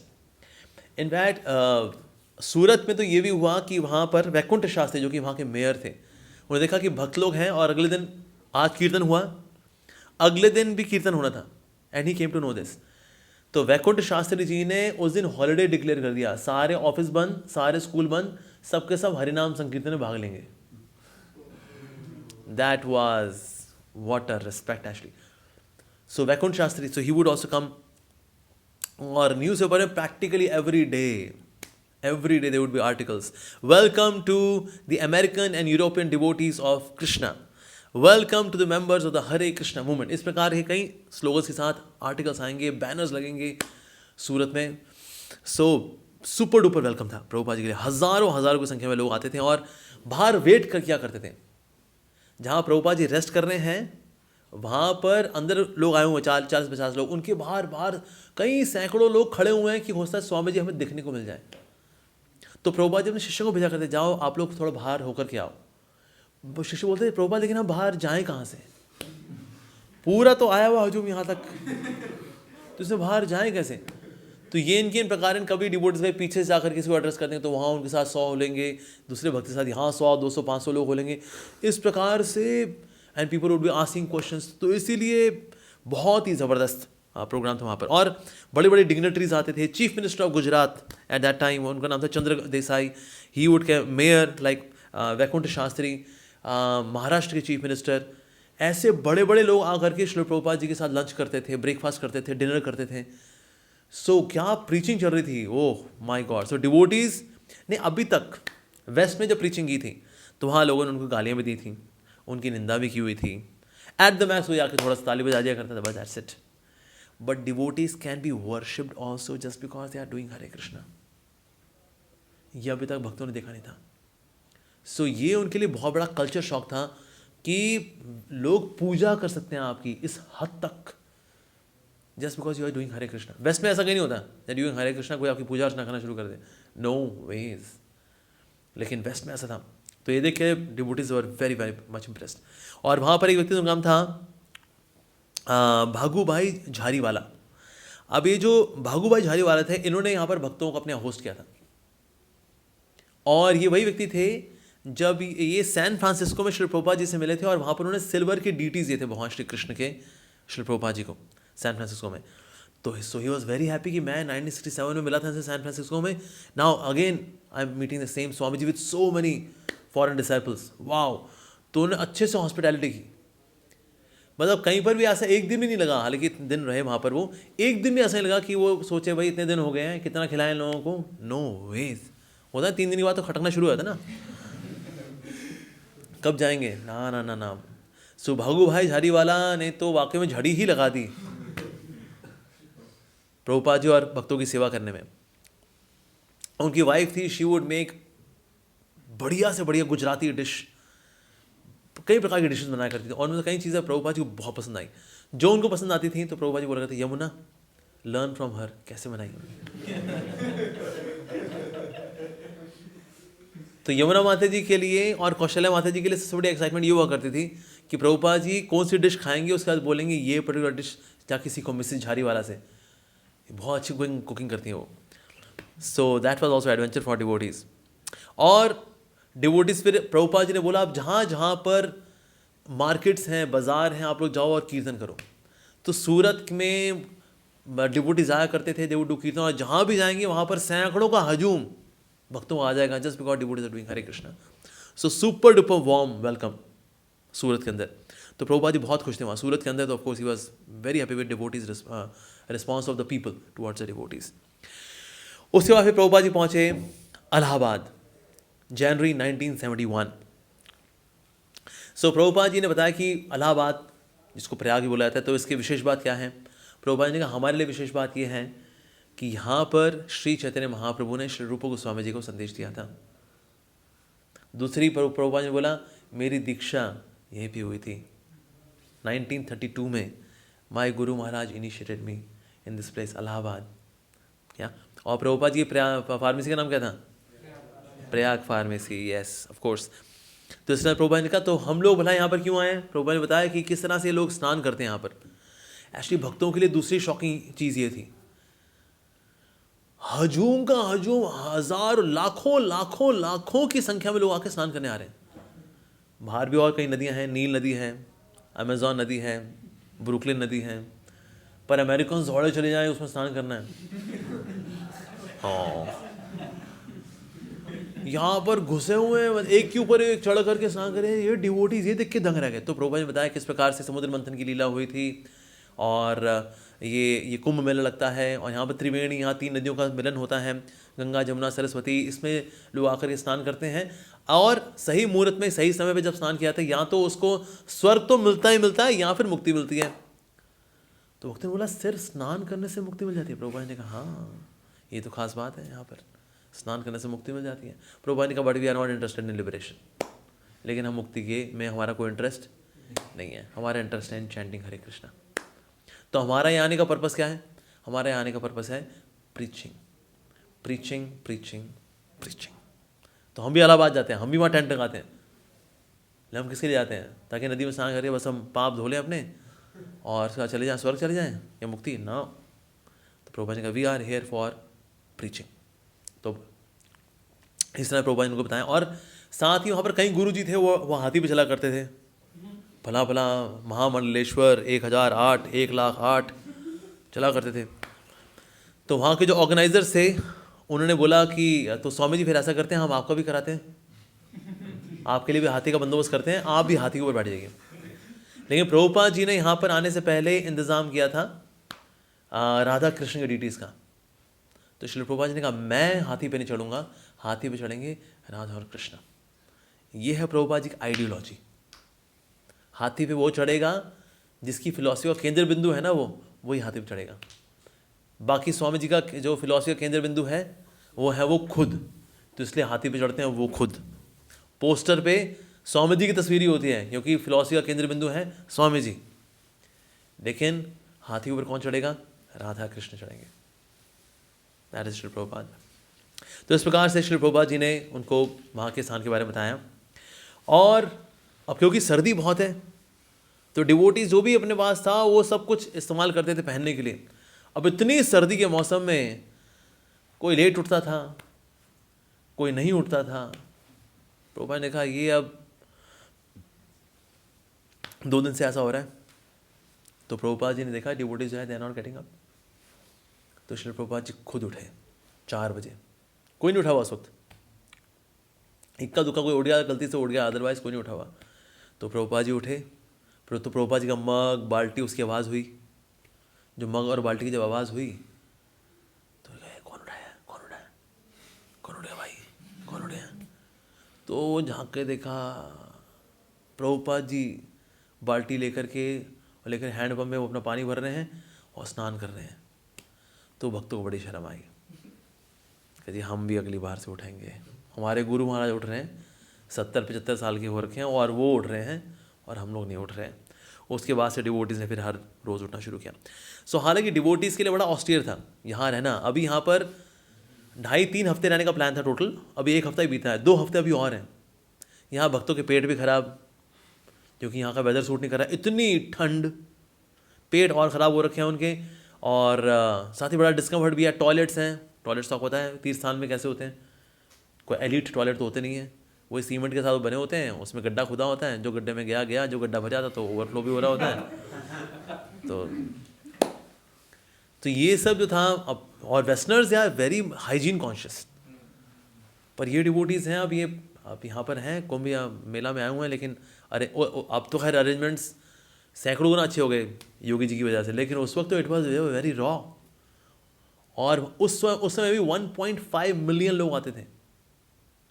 In fact Surat में तो ये भी हुआ कि वहाँ पर वैकुंठ शास्त्री जो कि वहाँ के मेयर थे, उन्होंने देखा कि भक्त लोग हैं और अगले दिन आज कीर्तन हुआ, अगले दिन भी कीर्तन होना था, and he came to know this. तो वैकुंठ शास्त्री जी ने उस दिन हॉलिडे डिक्लेयर कर दिया, सारे ऑफिस बंद, सारे स्कूल बंद, सबके सब हरिनाम संकीर्तन में भाग लेंगे। That was what a respect actually. So Vaikunth Shastri, so he would also come, और न्यूज़ पेपर में practically every day there would be articles. Welcome to the American and European devotees of Krishna. Welcome to the members of the Hare Krishna movement. इस प्रकार के कई स्लोगन्स के साथ आर्टिकल्स आएंगे, बैनर्स लगेंगे सूरत में। सो सुपर डुपर वेलकम था प्रभुपाद जी के लिए। हजारों की संख्या में लोग आते थे और बाहर वेट कर किया करते थे। जहाँ प्रभुपाद जी रेस्ट कर रहे हैं वहाँ पर अंदर लोग आए हुए हैं, 40-50 लोग, उनके बाहर कई सैकड़ों लोग खड़े हुए हैं कि हो सकता है स्वामी जी हमें देखने को मिल जाए। तो प्रभुपाद जी अपने शिष्यों को भेजा करते, जाओ आप लोग थोड़ा बाहर होकर के आओ। वो शिष्य बोलते प्रभुपाद लेकिन हम बाहर जाएं कहाँ से, पूरा तो आया हुआ हजूम यहाँ तक, तो इसमें बाहर जाएं कैसे। तो ये इन प्रकार कभी डिवोटीज गए पीछे से जाकर किसी को एड्रेस करते हैं तो वहाँ उनके साथ 100 हो लेंगे, दूसरे भक्त के साथ यहाँ 100, 200, 500 लोग हो लेंगे, इस प्रकार से। And people would be asking questions. तो इसीलिए बहुत ही ज़बरदस्त प्रोग्राम था वहाँ पर। और बड़े बड़े डिग्नेटरीज आते थे। Chief minister of Gujarat eight that time, उनका नाम था चंद्र देसाई, ही वुड के मेयर लाइक वैकुंठ शास्त्री, महाराष्ट्र के चीफ मिनिस्टर, ऐसे बड़े बड़े लोग आकर के श्री प्रभुपाद जी के साथ लंच करते थे, ब्रेकफास्ट करते थे, डिनर करते थे। सो क्या प्रीचिंग चल रही थी, oh my God. So devotees ने अभी तक वेस्ट में जब प्रीचिंग की थी तो वहाँ लोगों ने उनको गालियाँ भी दी थी, उनकी निंदा भी की हुई थी। एट द मैक्स वो जाके थोड़ा सा ताली बजा दिया करता था, बस that's it. But devotees can be worshipped also just because they are doing Hare Krishna. ये अभी तक भक्तों ने देखा नहीं था। सो ये उनके लिए बहुत बड़ा कल्चर शॉक था कि लोग पूजा कर सकते हैं आपकी इस हद तक just because you are doing Hare Krishna. West में ऐसा कहीं नहीं होता दैट डूइंग हरे कृष्णा कोई आपकी पूजा अर्चना करना शुरू कर दे, नो वेज। लेकिन वेस्ट में ऐसा था। तो ये देख के devotees were very very much impressed. और वहाँ पर एक व्यक्ति का नाम था भागू भाई झारीवाला। अब ये जो भागू भाई झारीवाला थे, इन्होंने यहाँ पर भक्तों को अपने होस्ट किया था। और ये वही व्यक्ति थे जब ये सैन फ्रांसिस्को में श्री प्रभुपाद जी से मिले थे और वहाँ पर उन्होंने सिल्वर के डीटीज दिए थे भगवान श्री कृष्ण के श्री प्रभुपाद जी को सैन फ्रांसिस्को में। तो so he was very happy कि मैं 1967 में मिला था सैन फ्रांसिस्को में। Now again I am meeting the same swami ji with so many foreign disciples, wow. तो उन्होंने अच्छे से हॉस्पिटैलिटी की, मतलब कहीं पर भी ऐसा एक दिन भी नहीं लगा, हालांकि इतने दिन रहे वहाँ पर, वो एक दिन भी ऐसा नहीं लगा कि वो सोचे भाई इतने दिन हो गए हैं कितना खिलाएं लोगों को, नो वेज। होता है 3 दिन के बाद तो खटकना शुरू हुआ था ना, कब जाएंगे, ना ना ना ना। सो भागू भाई झारीवाला ने तो वाकई में झड़ी ही लगा दी प्रभुपाद जी और भक्तों की सेवा करने में। उनकी वाइफ थी, शी वुड मेक बढ़िया से बढ़िया गुजराती डिश, कई प्रकार की डिशेस बनाया करती थी। और उनमें कई चीज़ें प्रभुपाद जी को बहुत पसंद आई, जो उनको पसंद आती थी। तो प्रभुपाद जी बोला करते यमुना लर्न फ्रॉम हर, कैसे बनाई। तो यमुना माता जी के लिए और कौशल्या माता जी के लिए सबसे बड़ी एक्साइटमेंट ये हुआ करती थी कि प्रभुपाद जी कौन सी डिश खाएंगे, उसके बाद बोलेंगे ये पर्टिकुलर डिश जाके सीखो मिसेस झारीवाला से, बहुत अच्छी कुकिंग करती हैं वो। So that was also adventure for devotees. और डिवोटीज फिर प्रभुपाद जी ने बोला आप जहाँ जहाँ पर मार्केट्स हैं, बाजार हैं, आप लोग जाओ और कीर्तन करो। तो सूरत में डिवोटीज आया करते थे, दे वुड डू कीर्तन, और जहाँ भी जाएंगे वहाँ पर सैकड़ों का हजूम भक्तों आ जाएगा just because devotees are doing Hare Krishna. So super duper warm welcome Surat के अंदर। तो प्रभुपाद जी बहुत खुश थे वहाँ सूरत के अंदर, तो of course he was very happy with devotees response of the people towards the devotees. उसके बाद फिर प्रभुपाद जी पहुँचे इलाहाबाद, जनवरी 1971। सो प्रभुपाद जी ने बताया कि इलाहाबाद, जिसको प्रयाग भी बोला जाता है, तो इसकी विशेष बात क्या है। प्रभुपाद जी ने कहा हमारे लिए विशेष बात यह है कि यहाँ पर श्री चैतन्य महाप्रभु ने श्री रूप गोस्वामी जी को संदेश दिया था। दूसरी प्रभुपाद जी ने बोला मेरी दीक्षा यहीं पे हुई थी 1932 में। My guru Maharaj initiated me in this place Allahabad. क्या? और प्रभुपाद जी फार्मेसी का नाम क्या था? Prayag pharmacy, yes of course. तो इस तरह प्रभुपाद ने कहा तो हम लोग भला यहाँ पर क्यों आए। प्रभुपाद ने बताया कि किस तरह से लोग स्नान करते हैं यहाँ पर। एक्चुअली भक्तों के लिए दूसरी शॉकिंग चीज़ ये थी, हजूम का हजूम, हजार लाखों लाखों लाखों की संख्या में लोग आके स्नान करने आ रहे हैं। बाहर भी और कई नदियाँ हैं, नील नदी है, अमेजॉन नदी है, ब्रुकलिन नदी है, पर अमेरिकन दौड़े चले जाए उसमें स्नान करना है। हाँ, यहाँ पर घुसे हुए हैं, एक के ऊपर एक चढ़ करके स्नान करें, ये डिवोटीज ये देख के दंग रह गए। तो प्रभुपाद ने बताया किस प्रकार से समुद्र मंथन की लीला हुई थी, और ये कुंभ मेला लगता है, और यहाँ पर त्रिवेणी, यहाँ 3 नदियों का मिलन होता है, गंगा जमुना सरस्वती, इसमें लोग आकर के स्नान करते हैं। और सही मुहूर्त में सही समय पे जब स्नान किया था, या तो उसको स्वर्ग तो मिलता ही मिलता है या फिर मुक्ति मिलती है। तो भक्त ने बोला सिर्फ स्नान करने से मुक्ति मिल जाती है। प्रभुपाद ने कहा हाँ ये तो खास बात है, यहाँ पर स्नान करने से मुक्ति मिल जाती है। प्रभुपाद ने कहा but we are not interested in liberation, लेकिन हम मुक्ति के में हमारा कोई इंटरेस्ट नहीं है, हमारा इंटरेस्ट है इन चैंटिंग हरे कृष्णा। तो हमारा यहाँ आने का पर्पस क्या है? हमारे यहाँ आने का पर्पस है प्रीचिंग, प्रीचिंग, प्रीचिंग, प्रीचिंग। तो हम भी इलाहाबाद जाते हैं, हम भी वहाँ टेंट लगाते हैं। हम किसके लिए जाते हैं? ताकि नदी में स्नान करें, बस हम पाप धो लें अपने और चले जाएं, स्वर्ग चले जाएं या मुक्ति ना। तो प्रभुपाद ने कहा we are here for preaching. तो इस तरह प्रभुपाद ने उनको बताया। और साथ ही वहाँ पर कई गुरु जी थे, वो हाथी पे चला करते थे। भला भला महामंडलेश्वर 1008, 1,08,000 चला करते थे। तो वहाँ के जो ऑर्गेनाइजर्स थे उन्होंने बोला कि तो स्वामी जी फिर ऐसा करते हैं, हम आपका भी कराते हैं, आपके लिए भी हाथी का बंदोबस्त करते हैं, आप भी हाथी के ऊपर बैठ जाइए। लेकिन प्रभुपाद जी ने यहाँ पर आने से पहले इंतज़ाम किया था राधा कृष्ण के डीटीज़ का। तो श्री प्रभुपाद जी ने कहा मैं हाथी पे नहीं चढ़ूंगा, हाथी पे चढ़ेंगे राधा और कृष्ण। ये है प्रभुपाद जी की आइडियोलॉजी। हाथी पे वो चढ़ेगा जिसकी फिलॉसफी का केंद्र बिंदु है ना, वही हाथी पे चढ़ेगा। बाकी स्वामी जी का जो फिलॉसफी का केंद्र बिंदु है वो खुद, तो इसलिए हाथी पे चढ़ते हैं वो खुद। पोस्टर पे स्वामी जी की तस्वीर ही होती है क्योंकि फिलॉसफी का केंद्र बिंदु है स्वामी जी, लेकिन हाथी ऊपर कौन चढ़ेगा? राधा कृष्ण चढ़ेंगे। That is Shri Prabhupada. तो इस प्रकार से श्री प्रभुपाद जी ने उनको वहाँ के स्थान के बारे में बताया। और अब क्योंकि सर्दी बहुत है तो डिवोटीज जो भी अपने पास था वो सब कुछ इस्तेमाल करते थे पहनने के लिए। अब इतनी सर्दी के मौसम में कोई लेट उठता था, कोई नहीं उठता था। प्रभुपाद ने कहा ये अब 2 दिन से ऐसा हो रहा है। तो प्रभुपाद जी ने देखा डिवोटीज जो है they are not getting up. तो श्री प्रभुपाद जी खुद उठे 4 बजे। कोई नहीं उठा हुआ उस वक्त, इक्का दुक्का कोई उठ गया, गलती से उठ गया, अदरवाइज कोई नहीं उठा हुआ। तो प्रभुपाद जी उठे। तो प्रभुपाद जी का मग बाल्टी, उसकी आवाज़ हुई। जो मग और बाल्टी की जब आवाज़ हुई तो कौन उठाया, कौन उठाया, कौन उठाया भाई, कौन उठाया? तो झाँक के देखा प्रभुपाद जी बाल्टी लेकर हैंड पंप में वो अपना पानी भर रहे हैं और स्नान कर रहे हैं। तो भक्तों को बड़ी शर्म आई कि जी हम भी अगली बार से उठेंगे। हमारे गुरु महाराज उठ रहे हैं, 70-75 साल के हो रखे हैं और वो उठ रहे हैं और हम लोग नहीं उठ रहे हैं। उसके बाद से डिवोटीज़ ने फिर हर रोज़ उठना शुरू किया। हालांकि डिवोटीज़ के लिए बड़ा ऑस्टियर था यहाँ रहना। अभी यहाँ पर 2.5-3 हफ्ते रहने का प्लान था टोटल, अभी 1 हफ्ता ही बीता है, 2 हफ्ते अभी और हैं। यहाँ भक्तों के पेट भी खराब क्योंकि यहाँ का वेदर सूट नहीं कर रहा है, इतनी ठंड, पेट और ख़राब हो रखे हैं उनके। और साथ ही बड़ा डिस्कम्फर्ट भी है। टॉयलेट्स हैं, टॉयलेट्स तो होता है तीर्थ स्थान में कैसे होते हैं, कोई एलिट टॉयलेट तो होते नहीं है, वही सीमेंट के साथ बने होते हैं, उसमें गड्ढा खुदा होता है, जो गड्ढे में गया, जो गड्ढा भर जाता तो ओवरफ्लो भी हो रहा होता है। तो ये सब जो था। अब और वेस्टर्नर्स यार वेरी हाइजीन कॉन्शियस, पर ये डिवोटीज़ हैं अब यहाँ पर हैं, कुंभ या मेला में आए हुए हैं, लेकिन अरे अब तो खैर अरेंजमेंट्स सैकड़ों गुना अच्छे हो गए योगी जी की वजह से, लेकिन उस वक्त तो इट वॉज वेरी रॉ। और उस समय भी 1.5 मिलियन लोग आते थे,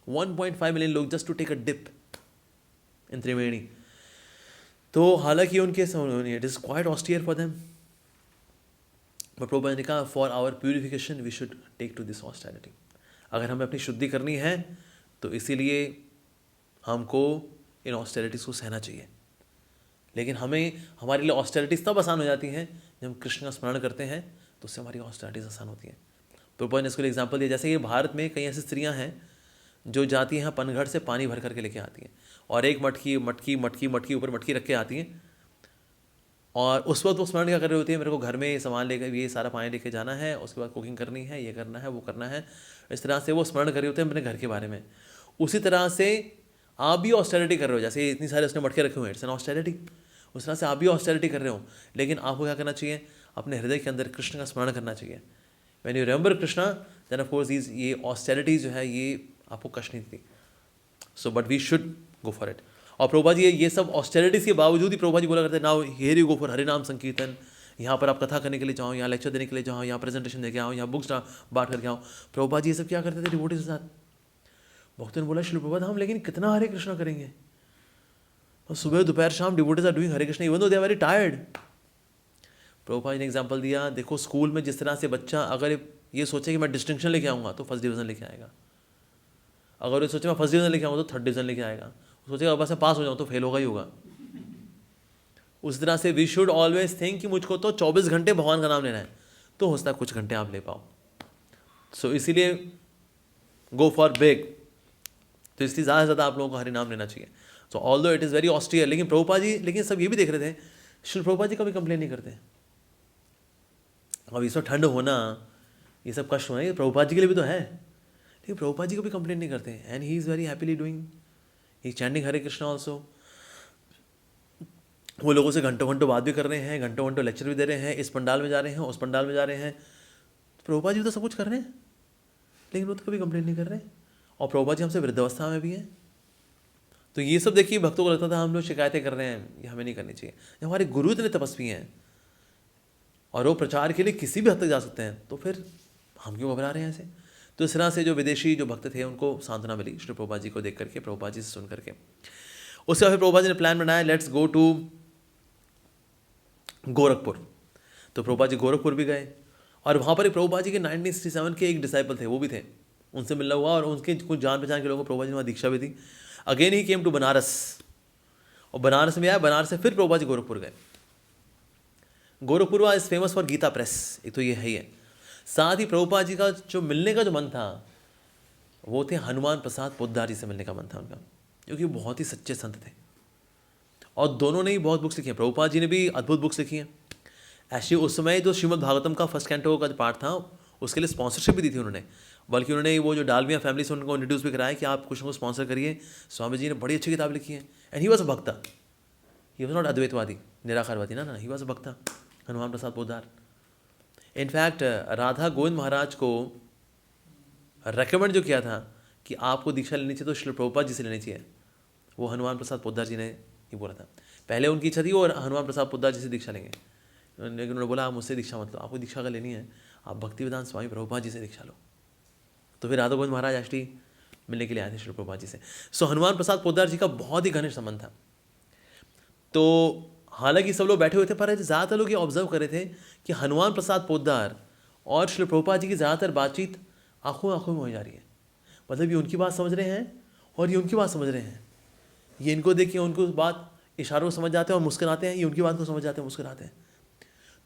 1.5 मिलियन लोग just to take a dip in Triveni. तो हालांकि उनके it is quite austere for them, but Prabhupada ने कहा for our purification we should take to this austerity. अगर हमें अपनी शुद्धि करनी है तो इसीलिए हमको इन ऑस्टेरिटीज़ को सहना चाहिए। लेकिन हमारे लिए ऑस्टेरिटीज़ तब आसान हो जाती हैं जब हम कृष्ण का स्मरण करते हैं, तो उससे हमारी ऑस्टेरिटीज़ आसान होती हैं। प्रभुपाद ने इसको एग्जाम्पल दिया, जैसे ये भारत में कई ऐसी स्त्रियां हैं जो जाती हैं पनघट से पानी भर करके लेके आती हैं, और एक मटकी मटकी मटकी मटकी ऊपर मटकी रख के आती हैं, और उस वक्त वो स्मरण क्या कर रही होती है, मेरे को घर में सामान लेकर ये सारा पानी लेके जाना है, उसके बाद कुकिंग करनी है, ये करना है, वो करना है। इस तरह से वो स्मरण कर रहे होते हैं अपने घर के बारे में। उसी तरह से आप भी ऑस्टेरिटी कर रहे हो, जैसे इतनी सारे उसने मटके रखे हुए हैं, इट्स एन ऑस्टेरिटी। उस तरह से आप भी ऑस्टेरिटी कर रहे हो, लेकिन आपको क्या करना चाहिए, अपने हृदय के अंदर कृष्ण का स्मरण करना चाहिए। When you remember Krishna then of course ये ऑस्टेरिटी जो है ये आपको कष्ट नहीं देती। So but we should go for it. और प्रभुपाद जी ये सब ऑस्टेरिटीज़ के बावजूद ही प्रभुपाद जी बोला करते हैं, now here you go for Hari नाम संकीर्तन। यहाँ पर आप कथा करने के लिए जाओ, यहाँ लेक्चर देने के लिए जाओ, यहाँ प्रेजेंटेशन देके आओ, यहाँ बुक्स बांट करके आओ। प्रभुपाद जी ये सब क्या करते थे डिवोटीज के साथ। भक्तों ने बोला श्री प्रभुपाद हम लेकिन कितना हरे कृष्णा करेंगे, तो सुबह दोपहर शाम devotees are doing Hare Krishna even though they are very tired. Prabhupada ji ने एग्जाम्पल दिया, देखो स्कूल में जिस तरह से बच्चा अगर ये सोचे कि मैं डिस्टिंक्शन लेके आऊँगा तो फर्स्ट डिवीजन लेके आएगा, अगर ये सोचे मैं फर्स्ट डिवीजन लेके आऊँगा तो थर्ड डिवीजन लेके आएगा, सोचेगा बस मैं पास हो जाऊँ तो फेल होगा ही होगा। उस तरह से वी शुड ऑलवेज थिंक कि मुझको तो 24 घंटे भगवान का नाम लेना है, तो हो सकता है कुछ घंटे आप ले पाओ। सो इसीलिए गो फॉर बिग, तो इसलिए ज़्यादा से ज़्यादा आप लोगों को हरि नाम लेना चाहिए। सो ऑल दो इट इज़ वेरी ऑस्टियर, लेकिन प्रभुपाद जी, लेकिन सब ये भी देख रहे थे श्री प्रभुपाद जी कभी कंप्लेन नहीं करते। अब इस वक्त ठंड होना, ये सब कष्ट होना, ये प्रभुपाद जी के लिए भी तो है, लेकिन प्रभुपाद जी कभी कंप्लेन नहीं करते, and he is very happily doing he chanting Hare Krishna also. वो लोगों से घंटों घंटों बात भी कर रहे हैं, घंटों घंटों लेक्चर भी दे रहे हैं, इस पंडाल में जा रहे हैं, उस पंडाल में जा रहे हैं। प्रभुपाद जी तो सब कुछ कर रहे हैं, लेकिन वो तो कभी कंप्लेन नहीं कर रहे। और प्रभुपाद जी हमसे वृद्धावस्था में भी हैं। तो ये सब देखिए भक्तों को लगता था हम लोग शिकायतें कर रहे हैं, ये हमें नहीं करनी चाहिए। जब हमारे गुरु इतने तपस्वी हैं और वो प्रचार के लिए किसी भी हद तक जा सकते हैं, तो फिर हम क्यों घबरा रहे हैं ऐसे। तो इस तरह से जो विदेशी जो भक्त थे उनको सांत्वना मिली श्री प्रभुपाद जी को देख करके, प्रभुपाद जी से सुन करके। उसके बाद फिर प्रभुपाद जी ने प्लान बनाया, लेट्स गो टू गोरखपुर। तो प्रभुपाद जी गोरखपुर भी गए, और वहाँ पर प्रभुपाद जी के 1967 के एक डिसाइपल थे, वो भी थे, उनसे मिलना हुआ, और उनके कुछ जान पहचान के लोगों को प्रभुपाद जी ने वहाँ दीक्षा भी दी। Again he came to Banaras, और बनारस में आया, बनारस से फिर प्रभुपाद जी गोरखपुर गए। Gorakhpur is famous for Gita press, एक तो ये है ही है। साथ ही प्रभुपाद जी का जो मिलने का जो मन था वो थे हनुमान प्रसाद पोद्दार जी से मिलने का मन था उनका, क्योंकि बहुत ही सच्चे संत थे, और दोनों ने ही बहुत बुक्स लिखी हैं। प्रभुपाद जी ने भी अद्भुत बुक्स लिखी हैं। एक्चुअली उस समय जो श्रीमद् भागवतम का फर्स्ट कैंटो का जो पार्ट था उसके लिए स्पॉन्सरशिप भी दी थी उन्होंने, बल्कि उन्होंने वो जो डालमिया फैमिली से उनको इंट्रोड्यूस भी कराया कि आप कुछ को स्पॉन्सर करिए। स्वामी जी ने बड़ी अच्छी किताब लिखी है, एंड ही वॉज अ भक्ता, ही वॉज नॉट अद्वैतवादी निराकारवादी, ना, ही वॉज अ भक्ता हनुमान प्रसाद पोद्दार। इनफैक्ट राधा गोविंद महाराज को रेकमेंड जो किया था कि आपको दीक्षा लेनी चाहिए तो श्री प्रभुपाद जी से लेनी चाहिए, वो हनुमान प्रसाद पोद्दार जी ने ही बोला था। पहले उनकी इच्छा थी और हनुमान प्रसाद पोद्दार जी से दीक्षा लेंगे, लेकिन उन्होंने बोला आप मुझसे दीक्षा मत लो, आपको दीक्षा अगर लेनी है आप भक्तिवेदांत स्वामी प्रभुपाद जी से दीक्षा लो। तो फिर राधा गोविंद महाराज एक्चुअली मिलने के लिए आए थे श्री प्रभुपाद जी से। सो हनुमान प्रसाद पोद्दार जी का बहुत ही घनिष्ठ संबंध था। तो हालांकि सब लोग बैठे हुए थे, पर ज़्यादातर लोग ये ऑब्जर्व कर रहे थे कि हनुमान प्रसाद पोद्दार और श्री प्रभुपाद जी की ज़्यादातर बातचीत आंखों आंखों में हो जा रही है। मतलब ये उनकी बात समझ रहे हैं और ये उनकी बात समझ रहे हैं, ये इनको देखिए उनको बात इशारों को समझ जाते हैं और मुस्कुराते हैं, ये उनकी बात को समझ जाते हैं मुस्कुराते हैं।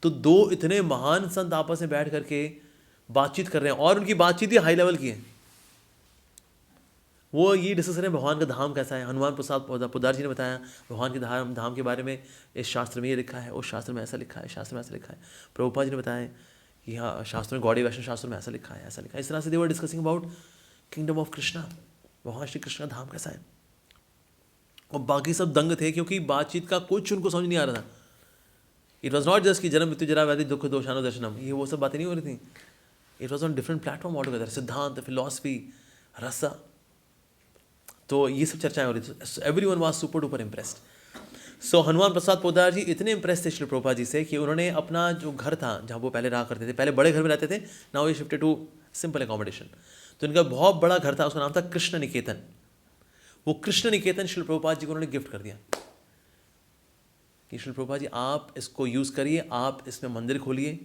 तो दो इतने महान संत आपस में बैठ करके बातचीत कर रहे हैं, और उनकी बातचीत ही हाई लेवल की है। वो ये डिस्कस कर रहे हैं भगवान का धाम कैसा है। हनुमान प्रसाद पोद्दार जी ने बताया भगवान के धाम के बारे में, इस शास्त्र में ये लिखा है, उस शास्त्र में ऐसा लिखा है, शास्त्र में ऐसा लिखा है। प्रभुपाद जी ने बताया कि हाँ शास्त्र में गौड़ी वैष्णव शास्त्र में ऐसा लिखा है, ऐसा लिखा है। इस तरह से they were discussing about kingdom of Krishna, भगवान श्री कृष्ण का धाम कैसा है। और बाकी सब दंग थे, क्योंकि बातचीत का कुछ उनको समझ नहीं आ रहा था। इट वॉज नॉट जस्ट कि जन्म मृत्यु जरा व्याधि दुख दोषानो दर्शनम, ये वो सब बातें नहीं हो रही थी। It was on different platform all together, सिद्धांत, फिलॉसफी, रसा, तो ये सब चर्चाएं हो रही थी। Everyone was super duper impressed. So Hanuman Prasad Poddar ji इतने इम्प्रेस थे श्री प्रभुपाद जी से कि उन्होंने अपना जो घर था जहाँ वो पहले रहा करते थे, पहले बड़े घर में रहते थे, नाउ ये शिफ्टेड टू सिंपल एकोमोडेशन। तो इनका बहुत बड़ा घर था, उसका नाम था कृष्ण निकेतन। वो कृष्ण निकेतन श्री प्रभुपाद जी को उन्होंने गिफ्ट कर दिया कि श्री प्रभुपाद जी आप इसको यूज़ करिए, आप इसमें मंदिर खोलिए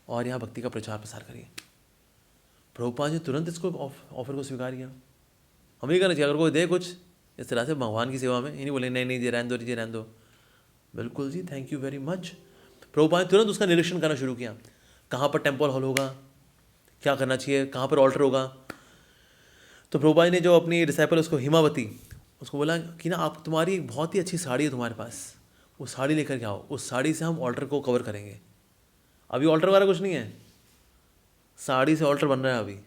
और यहाँ भक्ति का प्रचार प्रसार करिए। प्रभुपाद जी तुरंत इसको ऑफर को स्वीकार किया। हम ये करना चाहिए, अगर कोई दे कुछ इस तरह से भगवान की सेवा में, ये नहीं बोले नहीं नहीं जी रहने दो, जी रहने दो, बिल्कुल जी thank you very much. Prabhupada ने तुरंत उसका निरीक्षण करना शुरू किया, कहाँ पर टेम्पल हॉल होगा, क्या करना चाहिए, कहाँ पर ऑल्टर होगा। तो प्रभुपाद ने जो अपनी डिसाइपल उसको हिमावती, उसको बोला कि ना आप, तुम्हारी एक बहुत ही अच्छी साड़ी है तुम्हारे पास, वो साड़ी लेकर के आओ, उस साड़ी से हम ऑल्टर को कवर करेंगे। अभी ऑल्टर वगैरह कुछ नहीं है, साड़ी से ऑल्टर बन रहा है अभी।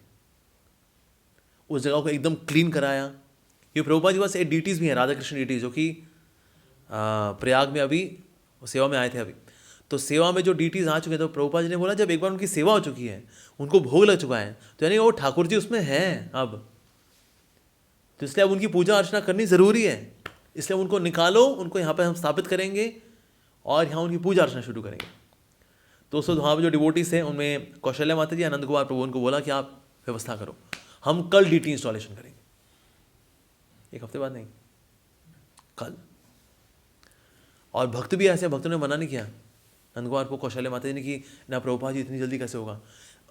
उस जगह को एकदम क्लीन कराया। ये प्रभुपाद जी के पास एक डीटीज़ भी हैं, राधा कृष्ण डीटीज, जो कि प्रयाग में अभी सेवा में आए थे अभी। तो सेवा में जो डीटीज आ चुके हैं, तो प्रभुपाद जी ने बोला जब एक बार उनकी सेवा हो चुकी है, उनको भोग लग चुका है, तो यानी वो ठाकुर जी उसमें हैं अब, तो इसलिए अब उनकी पूजा अर्चना करनी ज़रूरी है। इसलिए उनको निकालो, उनको यहाँ पर हम स्थापित करेंगे और यहाँ उनकी पूजा अर्चना शुरू करेंगे। तो उस वहाँ पर जो डिवोटीज हैं उनमें कौशल्या माता जी, आनंद कुमार प्रभु, उनको बोला कि आप व्यवस्था करो, हम कल डीटी इंस्टॉलेशन करेंगे। एक हफ्ते बाद नहीं, कल। और भक्त भी ऐसे, भक्तों ने मना नहीं किया नंद कुमार को, कौशल्या माता जी ने, कि ना प्रभुपाद जी इतनी जल्दी कैसे होगा।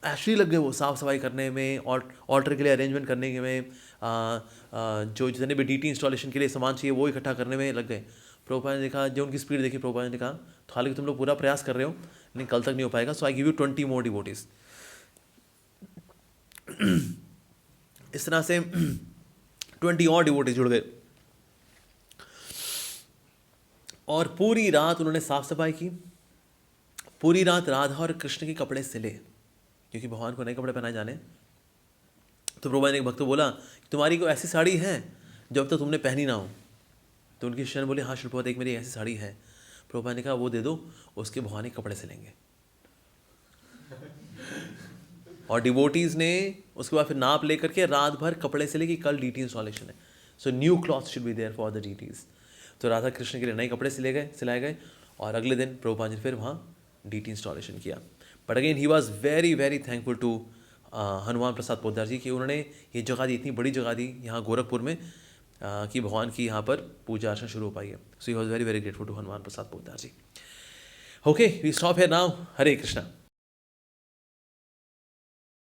एक्चुअली लग गए वो साफ़ सफाई करने में और ऑल्टर के लिए अरेंजमेंट करने में, जो जितने भी डीटी इंस्टॉलेशन के लिए सामान चाहिए वो इकट्ठा करने में लग गए। प्रभुपाद ने देखा, जो उनकी स्पीड देखी, प्रभुपाद ने कहा तो हालांकि तुम लोग पूरा प्रयास कर रहे हो लेकिन कल तक नहीं हो पाएगा, so I give you 20 more devotees. इस तरह से 20 और डिवोटीज जुड़ गए और पूरी रात उन्होंने साफ सफाई की। पूरी रात राधा और कृष्ण के कपड़े सिले, क्योंकि भगवान को नए कपड़े पहनाए जाने। तो प्रभुपाद ने एक भक्त को बोला, तुम्हारी कोई ऐसी साड़ी है जो अब तक तुमने पहनी ना हो। तो उनकी शिष्य ने बोले, हाँ श्री प्रभुपाद एक मेरी ऐसी साड़ी है। प्रभुपाद ने कहा वो दे दो, उसके भगवान के कपड़े सिलेंगे। और डिवोटीज ने उसके बाद फिर नाप लेकर के रात भर कपड़े सिले कि कल डीटी इंस्टॉलेशन है, so new cloth should be there for the deities. तो राधा कृष्ण के लिए नए कपड़े सिलाए गए और अगले दिन प्रभुपाद ने फिर वहाँ डीटी इंस्टॉलेशन किया। But again he was very very thankful to Hanuman Prasad Poddar ji कि उन्होंने ये जगह दी, इतनी बड़ी जगह दी यहाँ गोरखपुर में, कि भगवान की यहाँ पर पूजा अर्चना शुरू हो पाई है। So he was very very grateful to Hanuman Prasad Poddar ji. Okay, we stop here now. Hare Krishna.